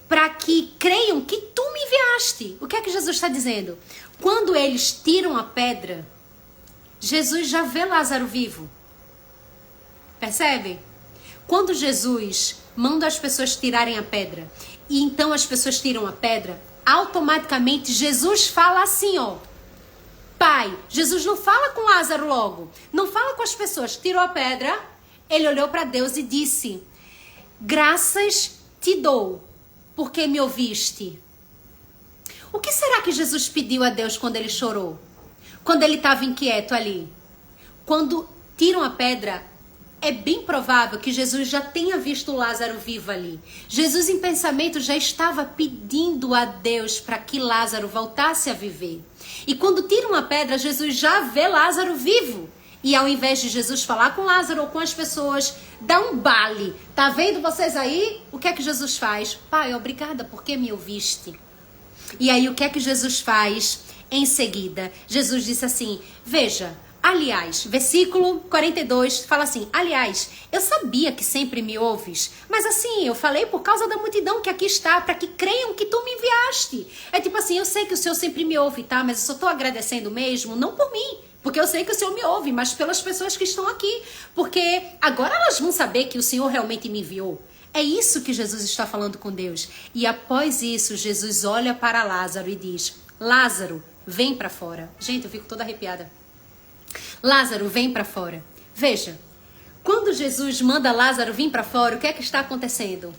para que creiam que tu me enviaste. O que é que Jesus está dizendo? Quando eles tiram a pedra, Jesus já vê Lázaro vivo. Percebe? Quando Jesus manda as pessoas tirarem a pedra, e então as pessoas tiram a pedra, automaticamente Jesus fala assim, ó: Pai. Jesus não fala com Lázaro logo, não fala com as pessoas. Tirou a pedra, ele olhou para Deus e disse: graças te dou, porque me ouviste. O que será que Jesus pediu a Deus quando ele chorou? Quando ele estava inquieto ali? Quando tiram a pedra, é bem provável que Jesus já tenha visto Lázaro vivo ali. Jesus, em pensamento, já estava pedindo a Deus para que Lázaro voltasse a viver. E quando tiram a pedra, Jesus já vê Lázaro vivo. E ao invés de Jesus falar com Lázaro ou com as pessoas, dá um bale. Tá vendo vocês aí? O que é que Jesus faz? Pai, obrigada porque me ouviste. E aí o que é que Jesus faz em seguida? Jesus disse assim, veja, aliás, versículo 42 fala assim, aliás, eu sabia que sempre me ouves, mas assim, eu falei por causa da multidão que aqui está, para que creiam que tu me enviaste. É tipo assim, eu sei que o Senhor sempre me ouve, tá? Mas eu só tô agradecendo mesmo, não por mim, porque eu sei que o Senhor me ouve, mas pelas pessoas que estão aqui. Porque agora elas vão saber que o Senhor realmente me enviou. É isso que Jesus está falando com Deus. E após isso, Jesus olha para Lázaro e diz, Lázaro, vem para fora. Gente, eu fico toda arrepiada. Lázaro, vem para fora. Veja, quando Jesus manda Lázaro vir para fora, o que é que está acontecendo?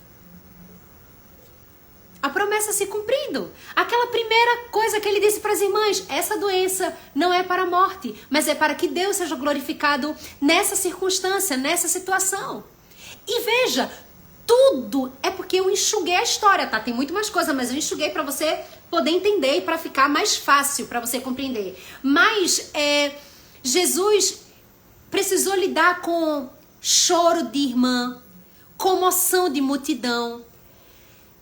A promessa se cumprindo. Aquela primeira coisa que ele disse para as irmãs, essa doença não é para a morte, mas é para que Deus seja glorificado nessa circunstância, nessa situação. E veja, tudo é porque eu enxuguei a história, tá? Tem muito mais coisa, mas eu enxuguei para você poder entender e para ficar mais fácil para você compreender. Mas Jesus precisou lidar com choro de irmã, comoção de multidão,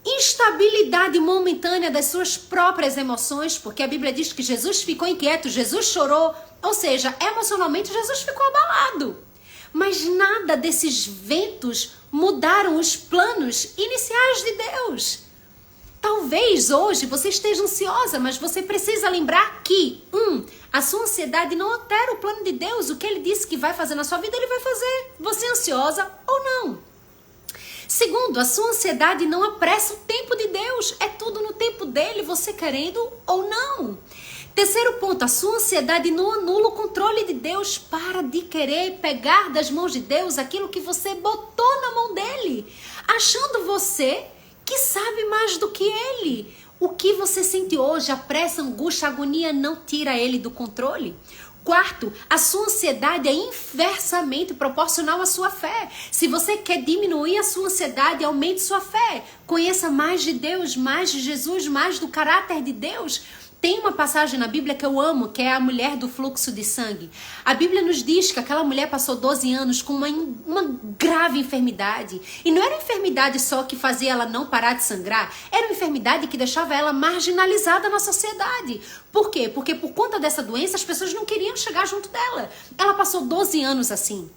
instabilidade momentânea das suas próprias emoções, porque a Bíblia diz que Jesus ficou inquieto, Jesus chorou, ou seja, emocionalmente Jesus ficou abalado. Mas nada desses ventos mudaram os planos iniciais de Deus. Talvez hoje você esteja ansiosa, mas você precisa lembrar que, a sua ansiedade não altera o plano de Deus. O que Ele disse que vai fazer na sua vida, Ele vai fazer. Você é ansiosa ou não. Segundo, a sua ansiedade não apressa o tempo de Deus. É tudo no tempo dele, você querendo ou não. Terceiro ponto, a sua ansiedade não anula o controle de Deus. Para de querer pegar das mãos de Deus aquilo que você botou na mão dele, achando você que sabe mais do que ele. O que você sente hoje, a pressa, a angústia, a agonia, não tira ele do controle. Quarto, a sua ansiedade é inversamente proporcional à sua fé. Se você quer diminuir a sua ansiedade, aumente sua fé. Conheça mais de Deus, mais de Jesus, mais do caráter de Deus. Tem uma passagem na Bíblia que eu amo, que é a mulher do fluxo de sangue. A Bíblia nos diz que aquela mulher passou 12 anos com uma grave enfermidade. E não era uma enfermidade só que fazia ela não parar de sangrar. Era uma enfermidade que deixava ela marginalizada na sociedade. Por quê? Porque por conta dessa doença as pessoas não queriam chegar junto dela. Ela passou 12 anos assim.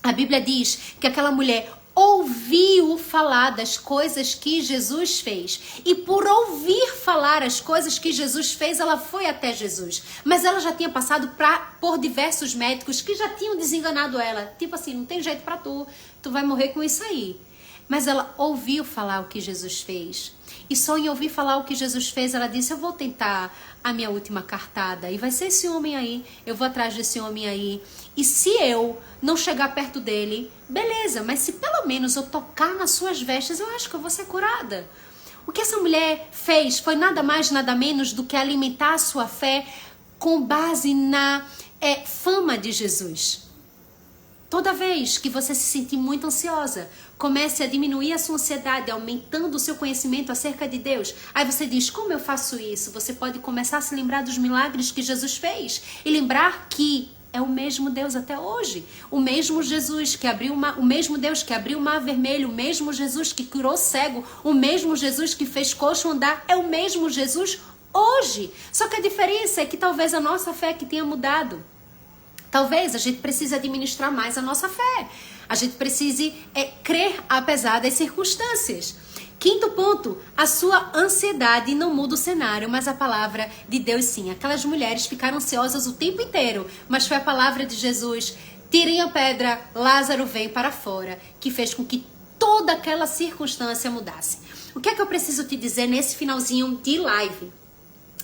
A Bíblia diz que aquela mulher ouviu falar das coisas que Jesus fez. E por ouvir falar as coisas que Jesus fez, ela foi até Jesus. Mas ela já tinha passado por diversos médicos que já tinham desenganado ela. Tipo assim, não tem jeito pra tu vai morrer com isso aí. Mas ela ouviu falar o que Jesus fez. E só em ouvir falar o que Jesus fez, ela disse, eu vou tentar a minha última cartada. E vai ser esse homem aí, eu vou atrás desse homem aí. E se eu não chegar perto dele, beleza. Mas se pelo menos eu tocar nas suas vestes, eu acho que eu vou ser curada. O que essa mulher fez foi nada mais, nada menos do que alimentar a sua fé com base na fama de Jesus. Toda vez que você se sentir muito ansiosa, comece a diminuir a sua ansiedade, aumentando o seu conhecimento acerca de Deus. Aí você diz, como eu faço isso? Você pode começar a se lembrar dos milagres que Jesus fez e lembrar que é o mesmo Deus até hoje. O mesmo Jesus que abriu o mesmo Deus que abriu o mar vermelho, o mesmo Jesus que curou cego, o mesmo Jesus que fez coxo andar, é o mesmo Jesus hoje. Só que a diferença é que talvez a nossa fé que tenha mudado. Talvez a gente precise administrar mais a nossa fé. A gente precise crer apesar das circunstâncias. Quinto ponto, a sua ansiedade não muda o cenário, mas a palavra de Deus sim. Aquelas mulheres ficaram ansiosas o tempo inteiro, mas foi a palavra de Jesus, tirem a pedra, Lázaro vem para fora, que fez com que toda aquela circunstância mudasse. O que é que eu preciso te dizer nesse finalzinho de live?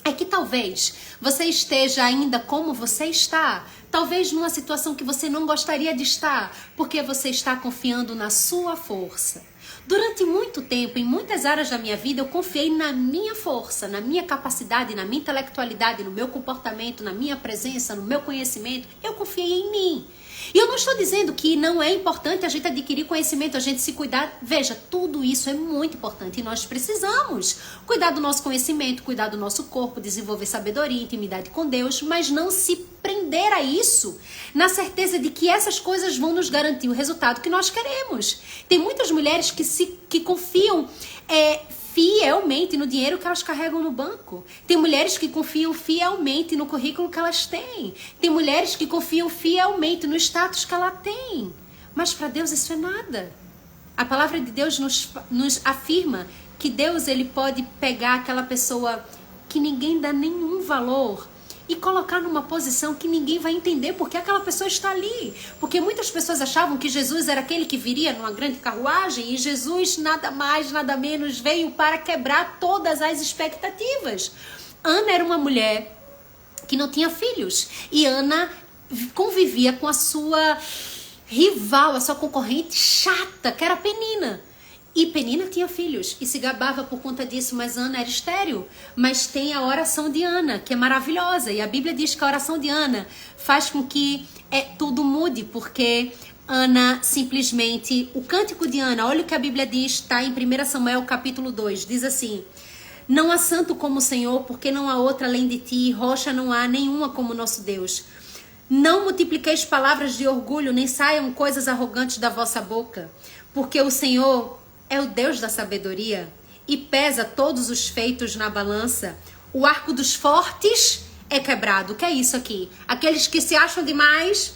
É que talvez você esteja ainda como você está, talvez numa situação que você não gostaria de estar, porque você está confiando na sua força. Durante muito tempo, em muitas áreas da minha vida, eu confiei na minha força, na minha capacidade, na minha intelectualidade, no meu comportamento, na minha presença, no meu conhecimento. Eu confiei em mim. E eu não estou dizendo que não é importante a gente adquirir conhecimento, a gente se cuidar. Veja, tudo isso é muito importante e nós precisamos cuidar do nosso conhecimento, cuidar do nosso corpo, desenvolver sabedoria, intimidade com Deus, mas não se prender a isso na certeza de que essas coisas vão nos garantir o resultado que nós queremos. Tem muitas mulheres que confiam fielmente no dinheiro que elas carregam no banco. Tem mulheres que confiam fielmente no currículo que elas têm. Tem mulheres que confiam fielmente no status que ela tem. Mas para Deus isso é nada. A palavra de Deus nos afirma que Deus ele pode pegar aquela pessoa que ninguém dá nenhum valor e colocar numa posição que ninguém vai entender porque aquela pessoa está ali. Porque muitas pessoas achavam que Jesus era aquele que viria numa grande carruagem e Jesus nada mais, nada menos veio para quebrar todas as expectativas. Ana era uma mulher que não tinha filhos e Ana convivia com a sua rival, a sua concorrente chata, que era Penina. E Penina tinha filhos e se gabava por conta disso, mas Ana era estéril. Mas tem a oração de Ana, que é maravilhosa. E a Bíblia diz que a oração de Ana faz com que tudo mude, porque Ana simplesmente... O cântico de Ana, olha o que a Bíblia diz, está em 1 Samuel capítulo 2, diz assim: não há santo como o Senhor, porque não há outra além de ti, rocha não há nenhuma como nosso Deus. Não multipliqueis palavras de orgulho, nem saiam coisas arrogantes da vossa boca, porque o Senhor é o Deus da sabedoria e pesa todos os feitos na balança. O arco dos fortes é quebrado. O que é isso aqui? Aqueles que se acham demais,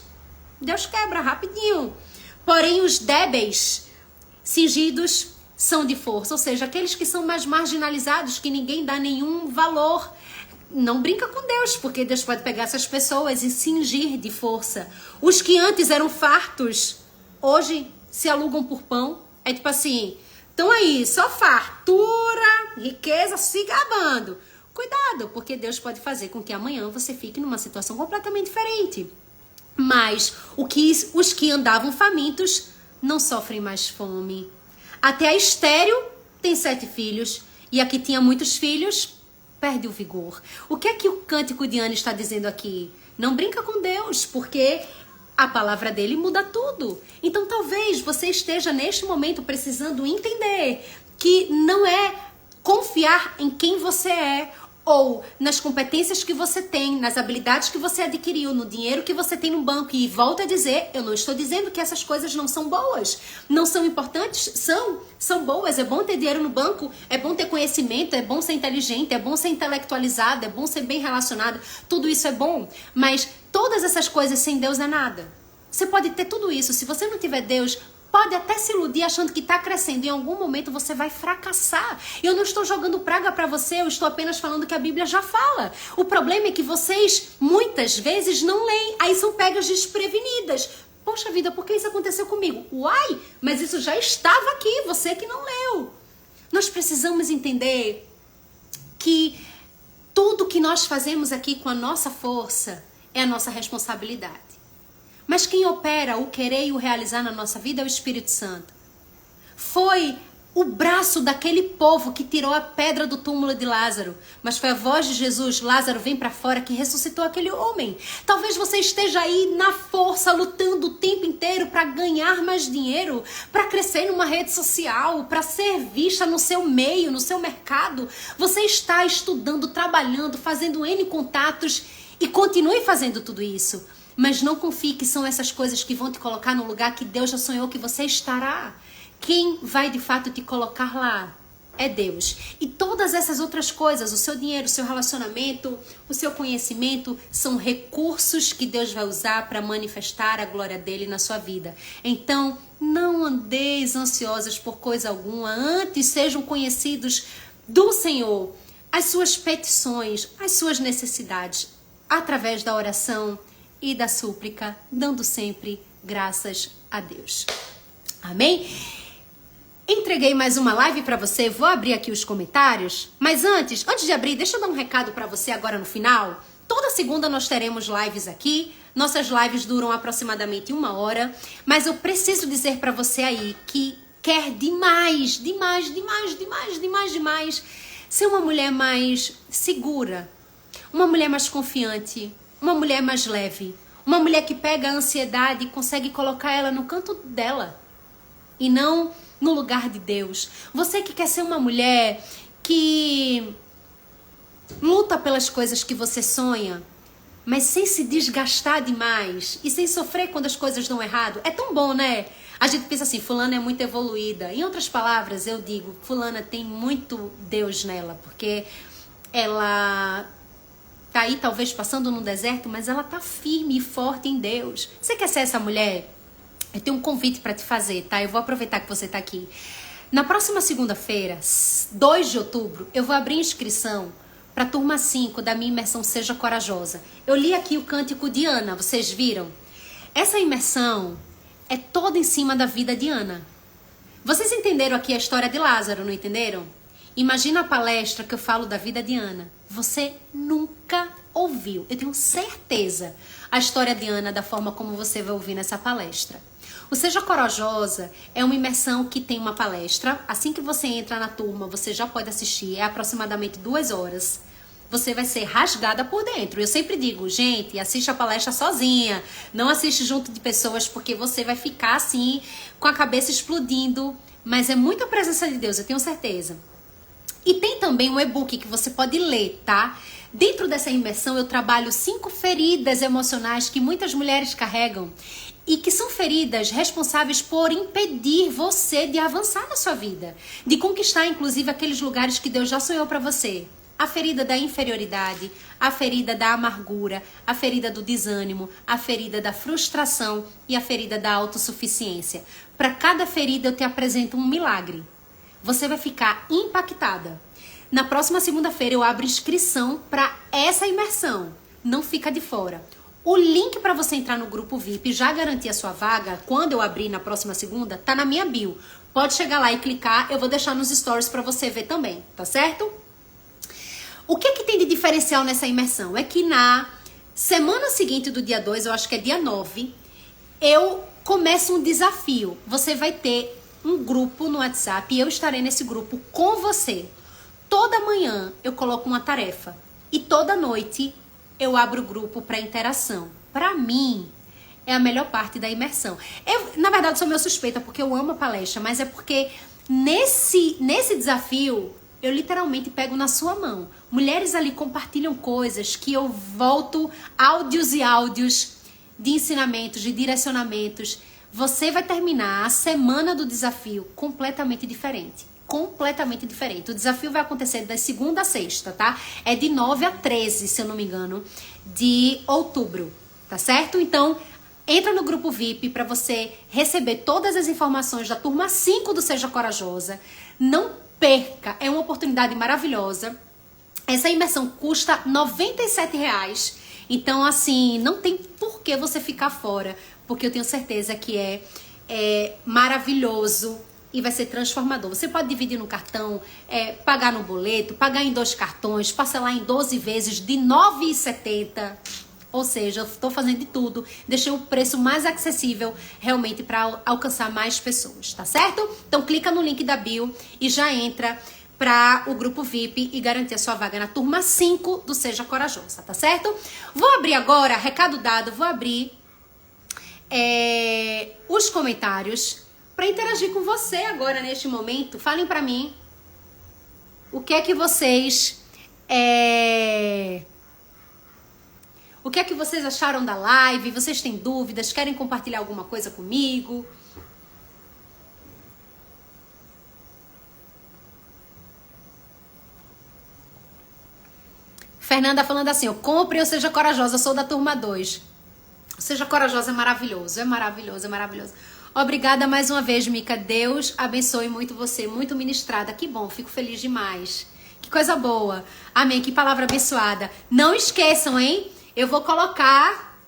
Deus quebra rapidinho. Porém os débeis cingidos são de força, ou seja, aqueles que são mais marginalizados, que ninguém dá nenhum valor. Não brinca com Deus, porque Deus pode pegar essas pessoas e cingir de força. Os que antes eram fartos, hoje se alugam por pão. É tipo assim, estão aí, só fartura, riqueza, se gabando. Cuidado, porque Deus pode fazer com que amanhã você fique numa situação completamente diferente. Mas os que andavam famintos não sofrem mais fome. Até a estéril tem 7 filhos, e a que tinha muitos filhos perde o vigor. O que é que o cântico de Ana está dizendo aqui? Não brinca com Deus, porque a palavra dele muda tudo. Então talvez você esteja neste momento precisando entender que não é confiar em quem você é, ou nas competências que você tem, nas habilidades que você adquiriu, no dinheiro que você tem no banco. E volto a dizer, eu não estou dizendo que essas coisas não são boas, não são importantes, são boas. É bom ter dinheiro no banco, é bom ter conhecimento, é bom ser inteligente, é bom ser intelectualizado, é bom ser bem relacionado, tudo isso é bom, mas todas essas coisas sem Deus é nada. Você pode ter tudo isso, se você não tiver Deus, pode até se iludir achando que está crescendo. Em algum momento você vai fracassar. Eu não estou jogando praga para você, eu estou apenas falando que a Bíblia já fala. O problema é que vocês, muitas vezes, não leem. Aí são pegas desprevenidas. Poxa vida, por que isso aconteceu comigo? Uai, mas isso já estava aqui, você que não leu. Nós precisamos entender que tudo que nós fazemos aqui com a nossa força é a nossa responsabilidade. Mas quem opera o querer e o realizar na nossa vida é o Espírito Santo. Foi o braço daquele povo que tirou a pedra do túmulo de Lázaro. Mas foi a voz de Jesus, Lázaro, vem para fora, que ressuscitou aquele homem. Talvez você esteja aí na força, lutando o tempo inteiro para ganhar mais dinheiro, para crescer numa rede social, para ser vista no seu meio, no seu mercado. Você está estudando, trabalhando, fazendo N contatos e continue fazendo tudo isso. Mas não confie que são essas coisas que vão te colocar no lugar que Deus já sonhou que você estará. Quem vai de fato te colocar lá é Deus. E todas essas outras coisas, o seu dinheiro, o seu relacionamento, o seu conhecimento, são recursos que Deus vai usar para manifestar a glória dele na sua vida. Então, não andeis ansiosos por coisa alguma, antes sejam conhecidos do Senhor as suas petições, as suas necessidades, através da oração e da súplica, dando sempre graças a Deus. Amém? Entreguei mais uma live para você, vou abrir aqui os comentários, mas antes de abrir, deixa eu dar um recado para você agora no final. Toda segunda nós teremos lives aqui, nossas lives duram aproximadamente 1 hora, mas eu preciso dizer para você aí que quer demais ser uma mulher mais segura, uma mulher mais confiante, uma mulher mais leve, uma mulher que pega a ansiedade e consegue colocar ela no canto dela e não no lugar de Deus. Você que quer ser uma mulher que luta pelas coisas que você sonha, mas sem se desgastar demais e sem sofrer quando as coisas dão errado. É tão bom, né? A gente pensa assim, fulana é muito evoluída. Em outras palavras, eu digo, fulana tem muito Deus nela, porque ela tá aí talvez passando no deserto, mas ela tá firme e forte em Deus. Você quer ser essa mulher? Eu tenho um convite para te fazer, tá? Eu vou aproveitar que você tá aqui. Na próxima segunda-feira, 2 de outubro, eu vou abrir inscrição para a turma 5 da minha imersão Seja Corajosa. Eu li aqui o cântico de Ana, vocês viram? Essa imersão é toda em cima da vida de Ana. Vocês entenderam aqui a história de Lázaro, não entenderam? Imagina a palestra que eu falo da vida de Ana. Você nunca ouviu, eu tenho certeza, a história de Ana da forma como você vai ouvir nessa palestra. O Seja Corajosa é uma imersão que tem uma palestra. Assim que você entra na turma, você já pode assistir. É aproximadamente 2 horas. Você vai ser rasgada por dentro. Eu sempre digo, gente, assiste a palestra sozinha. Não assiste junto de pessoas, porque você vai ficar assim, com a cabeça explodindo. Mas é muita presença de Deus, eu tenho certeza. E tem também um e-book que você pode ler, tá? Dentro dessa imersão eu trabalho 5 feridas emocionais que muitas mulheres carregam e que são feridas responsáveis por impedir você de avançar na sua vida, de conquistar inclusive aqueles lugares que Deus já sonhou para você. a ferida da inferioridade, a ferida da amargura, a ferida do desânimo, a ferida da frustração e a ferida da autossuficiência. Para cada ferida eu te apresento um milagre. Você vai ficar impactada. Na próxima segunda-feira eu abro inscrição para essa imersão. Não fica de fora. O link para você entrar no grupo VIP e já garantir a sua vaga, quando eu abrir na próxima segunda, tá na minha bio. Pode chegar lá e clicar, eu vou deixar nos stories para você ver também, tá certo? O que tem de diferencial nessa imersão? É que na semana seguinte do dia 2, eu acho que é dia 9, eu começo um desafio. Você vai ter um grupo no WhatsApp e eu estarei nesse grupo com você. Toda manhã eu coloco uma tarefa e toda noite eu abro o grupo para interação. Para mim, é a melhor parte da imersão. Eu, na verdade, sou meio suspeita porque eu amo a palestra, mas é porque nesse desafio eu literalmente pego na sua mão. Mulheres ali compartilham coisas que eu volto áudios e áudios de ensinamentos, de direcionamentos. Você vai terminar a semana do desafio completamente diferente. Completamente diferente. O desafio vai acontecer da segunda a sexta, tá? É de 9 a 13, se eu não me engano, de outubro, tá certo? Então, entra no grupo VIP para você receber todas as informações da turma 5 do Seja Corajosa. Não perca, é uma oportunidade maravilhosa. Essa imersão custa R$ 97,00. Então, assim, não tem por que você ficar fora, porque eu tenho certeza que é maravilhoso e vai ser transformador. Você pode dividir no cartão, pagar no boleto, pagar em 2 cartões, parcelar em 12 vezes de R$ 9,70. Ou seja, eu estou fazendo de tudo. Deixei o preço mais acessível realmente para alcançar mais pessoas, tá certo? Então clica no link da bio e já entra para o grupo VIP e garantir a sua vaga na turma 5 do Seja Corajosa, tá certo? Vou abrir agora, recado dado, vou abrir os comentários para interagir com você agora neste momento. Falem para mim o que é que vocês o que é que vocês acharam da live? Vocês têm dúvidas? Querem compartilhar alguma coisa comigo? Fernanda falando assim, eu compre ou Seja Corajosa, sou da turma 2. Seja Corajosa é maravilhoso, é maravilhoso, é maravilhoso. Obrigada mais uma vez, Mica. Deus abençoe muito você, muito ministrada. Que bom, fico feliz demais. Que coisa boa. Amém, que palavra abençoada. Não esqueçam, hein? Eu vou colocar...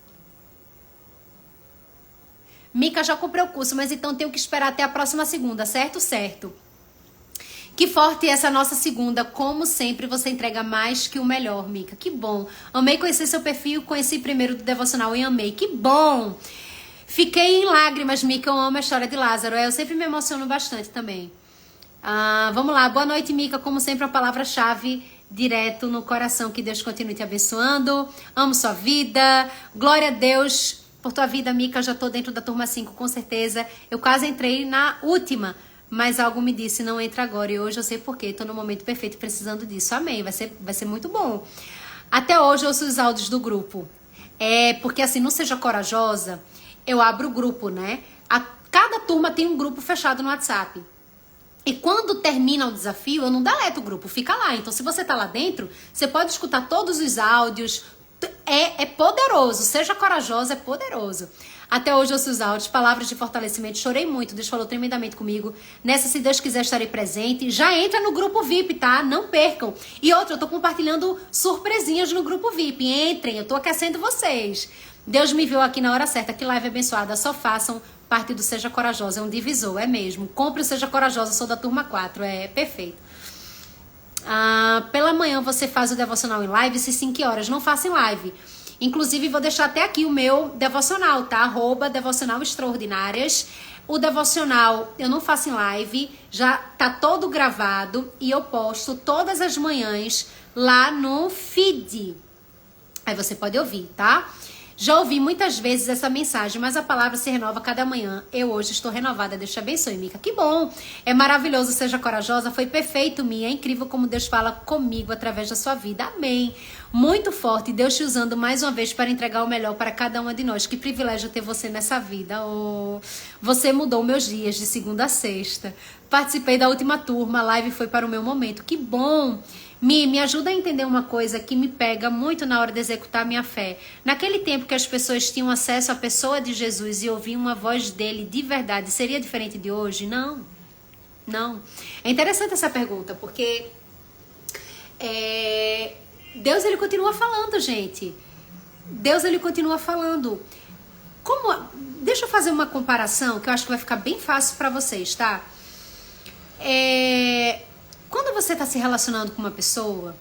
Mica, já comprei o curso, mas então tenho que esperar até a próxima segunda, certo? Certo. Que forte essa nossa segunda. Como sempre, você entrega mais que o melhor, Mica. Que bom. Amei conhecer seu perfil, conheci primeiro do Devocional e amei. Que bom. Fiquei em lágrimas, Mica. Eu amo a história de Lázaro. Eu sempre me emociono bastante também. Vamos lá. Boa noite, Mica. Como sempre, uma palavra-chave direto no coração. Que Deus continue te abençoando. Amo sua vida. Glória a Deus por tua vida, Mica. Já tô dentro da turma 5, com certeza. Eu quase entrei na última, mas algo me disse, não entra agora. E hoje eu sei por quê. Tô no momento perfeito precisando disso. Amém. Vai ser muito bom. Até hoje eu ouço os áudios do grupo. Porque assim, não Seja Corajosa, eu abro o grupo, né? Cada turma tem um grupo fechado no WhatsApp. E quando termina o desafio, eu não deleto o grupo, fica lá. Então, se você tá lá dentro, você pode escutar todos os áudios. É poderoso. Seja Corajosa, é poderoso. Até hoje eu ouço os áudios, palavras de fortalecimento. Chorei muito, Deus falou tremendamente comigo. Nessa, se Deus quiser, estarei presente. Já entra no grupo VIP, tá? Não percam. E outra, eu tô compartilhando surpresinhas no grupo VIP. Entrem, eu tô aquecendo vocês. Deus me viu aqui na hora certa. Que live abençoada. Só façam parte do Seja Corajosa. É um divisor, é mesmo. Compre o Seja Corajosa, sou da turma 4. É perfeito. Pela manhã você faz o devocional em live, se 5 horas. Não faça em live. Inclusive, vou deixar até aqui o meu devocional, tá? @devocional extraordinárias. O devocional eu não faço em live, já tá todo gravado e eu posto todas as manhãs lá no feed. Aí você pode ouvir, tá? Já ouvi muitas vezes essa mensagem, mas a palavra se renova cada manhã. Eu hoje estou renovada. Deus te abençoe, Mica. Que bom. É maravilhoso. Seja corajosa. Foi perfeito, Mia. É incrível como Deus fala comigo através da sua vida. Amém. Muito forte. Deus te usando mais uma vez para entregar o melhor para cada uma de nós. Que privilégio ter você nessa vida. Oh, você mudou meus dias de segunda a sexta. Participei da última turma. A live foi para o meu momento. Que bom. Me ajuda a entender uma coisa que me pega muito na hora de executar minha fé. Naquele tempo que as pessoas tinham acesso à pessoa de Jesus e ouviam uma voz dele de verdade, seria diferente de hoje? Não. Não. É interessante essa pergunta, porque Deus, ele continua falando, gente. Deus, ele continua falando. Deixa eu fazer uma comparação que eu acho que vai ficar bem fácil para vocês, tá? Quando você está se relacionando com uma pessoa,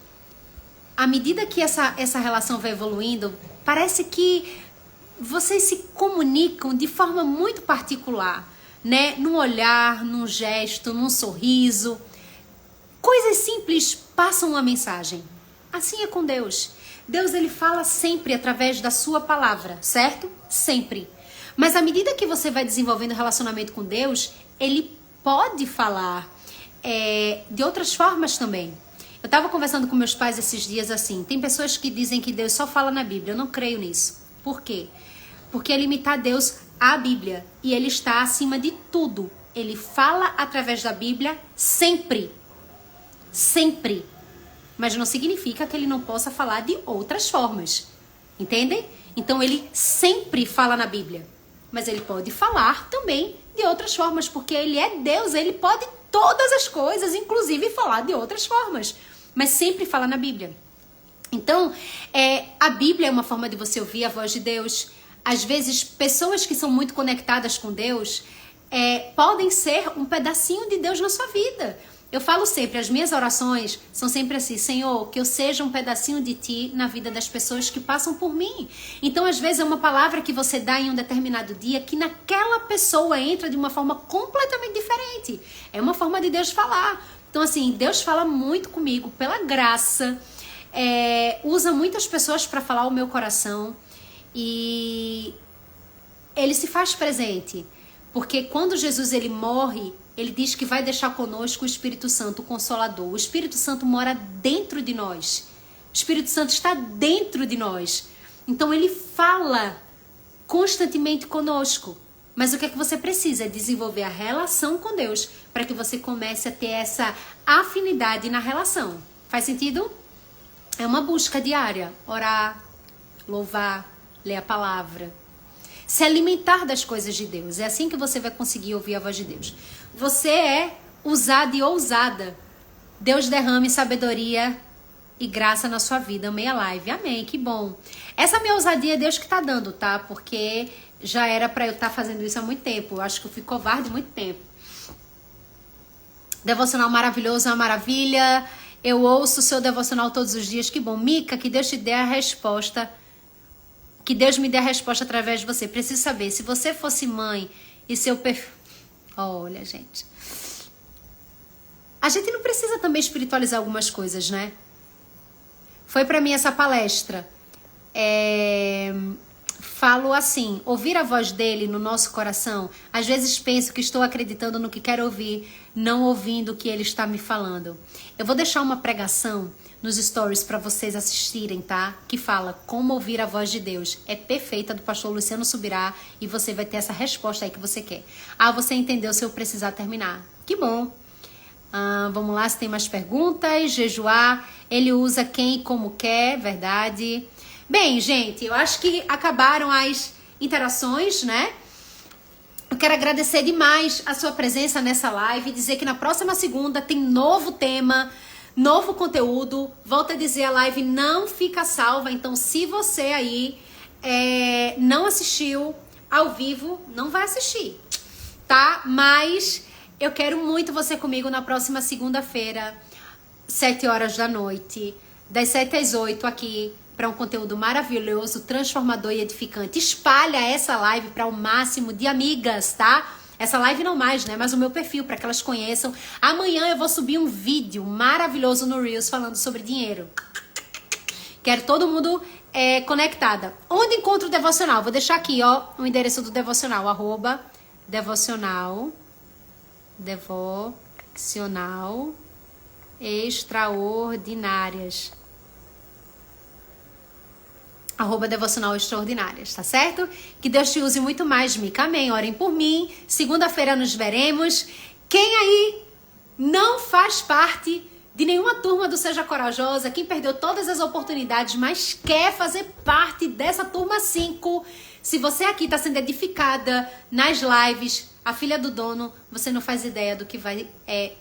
à medida que essa relação vai evoluindo, parece que vocês se comunicam de forma muito particular, né? Num olhar, num gesto, num sorriso. Coisas simples passam uma mensagem. Assim é com Deus. Deus, ele fala sempre através da sua palavra, certo? Sempre. Mas à medida que você vai desenvolvendo relacionamento com Deus, ele pode falar de outras formas também. Eu estava conversando com meus pais esses dias assim. Tem pessoas que dizem que Deus só fala na Bíblia. Eu não creio nisso. Por quê? Porque é limitar Deus à Bíblia. E ele está acima de tudo. Ele fala através da Bíblia sempre. Sempre. Mas não significa que ele não possa falar de outras formas. Entendem? Então ele sempre fala na Bíblia. Mas ele pode falar também de outras formas. Porque ele é Deus. Ele pode todas as coisas, inclusive falar de outras formas. Mas sempre fala na Bíblia. Então, a Bíblia é uma forma de você ouvir a voz de Deus. Às vezes, pessoas que são muito conectadas com Deus podem ser um pedacinho de Deus na sua vida. Eu falo sempre, as minhas orações são sempre assim: Senhor, que eu seja um pedacinho de Ti na vida das pessoas que passam por mim. Então, às vezes, é uma palavra que você dá em um determinado dia que naquela pessoa entra de uma forma completamente diferente. É uma forma de Deus falar. Então, assim, Deus fala muito comigo pela graça. Usa muitas pessoas para falar o meu coração. E Ele se faz presente. Porque quando Jesus, ele morre, ele diz que vai deixar conosco o Espírito Santo, o Consolador. O Espírito Santo mora dentro de nós. O Espírito Santo está dentro de nós. Então ele fala constantemente conosco. Mas o que é que você precisa? É desenvolver a relação com Deus para que você comece a ter essa afinidade na relação. Faz sentido? É uma busca diária. Orar, louvar, ler a palavra. Se alimentar das coisas de Deus. É assim que você vai conseguir ouvir a voz de Deus. Você é usado e ousada. Deus derrame sabedoria e graça na sua vida. Amei a live. Amém, que bom. Essa minha ousadia é Deus que tá dando, tá? Porque já era pra eu estar fazendo isso há muito tempo. Eu acho que eu fui covarde há muito tempo. Devocional maravilhoso, uma maravilha. Eu ouço o seu devocional todos os dias. Que bom. Mica, que Deus te dê a resposta. Que Deus me dê a resposta através de você. Preciso saber, se você fosse mãe e seu perfil... Olha, gente. A gente não precisa também espiritualizar algumas coisas, né? Foi pra mim essa palestra. Falo assim, ouvir a voz dele no nosso coração. Às vezes penso que estou acreditando no que quero ouvir, não ouvindo o que ele está me falando. Eu vou deixar uma pregação nos stories para vocês assistirem, tá? Que fala como ouvir a voz de Deus. É perfeita, do pastor Luciano Subirá, e você vai ter essa resposta aí que você quer. Você entendeu se eu precisar terminar. Que bom. Vamos lá, se tem mais perguntas. Jejuar, ele usa quem e como quer, verdade. Bem, gente, eu acho que acabaram as interações, né? Eu quero agradecer demais a sua presença nessa live e dizer que na próxima segunda tem novo tema, novo conteúdo. Volto a dizer, a live não fica salva, então se você aí não assistiu ao vivo, não vai assistir, tá? Mas eu quero muito você comigo na próxima segunda-feira, 7 horas da noite, das 7 às 8 aqui, para um conteúdo maravilhoso, transformador e edificante. Espalha essa live para o máximo de amigas, tá? Essa live não mais, né? Mas o meu perfil, para que elas conheçam. Amanhã eu vou subir um vídeo maravilhoso no Reels falando sobre dinheiro. Quero todo mundo conectada. Onde encontro o devocional? Vou deixar aqui, ó, o endereço do devocional. @devocional extraordinárias. @devocional extraordinárias, tá certo? Que Deus te use muito mais, Mica. Amém. Orem por mim. Segunda-feira nos veremos. Quem aí não faz parte de nenhuma turma do Seja Corajosa, quem perdeu todas as oportunidades, mas quer fazer parte dessa turma 5. Se você aqui está sendo edificada nas lives, a filha do dono, você não faz ideia do que vai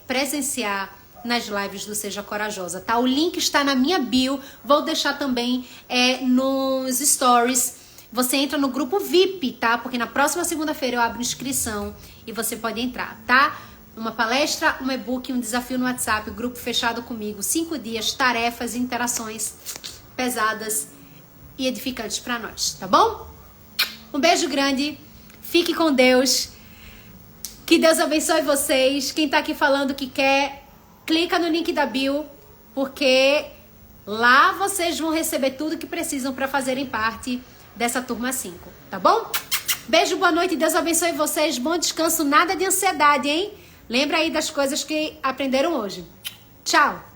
presenciar nas lives do Seja Corajosa, tá? O link está na minha bio, vou deixar também nos stories. Você entra no grupo VIP, tá? Porque na próxima segunda-feira eu abro inscrição e você pode entrar, tá? Uma palestra, um e-book, um desafio no WhatsApp, grupo fechado comigo, 5 dias, tarefas e interações pesadas e edificantes para nós, tá bom? Um beijo grande, fique com Deus, que Deus abençoe vocês. Quem tá aqui falando que quer, clica no link da bio, porque lá vocês vão receber tudo que precisam para fazerem parte dessa turma 5, tá bom? Beijo, boa noite, Deus abençoe vocês, bom descanso, nada de ansiedade, hein? Lembra aí das coisas que aprenderam hoje. Tchau!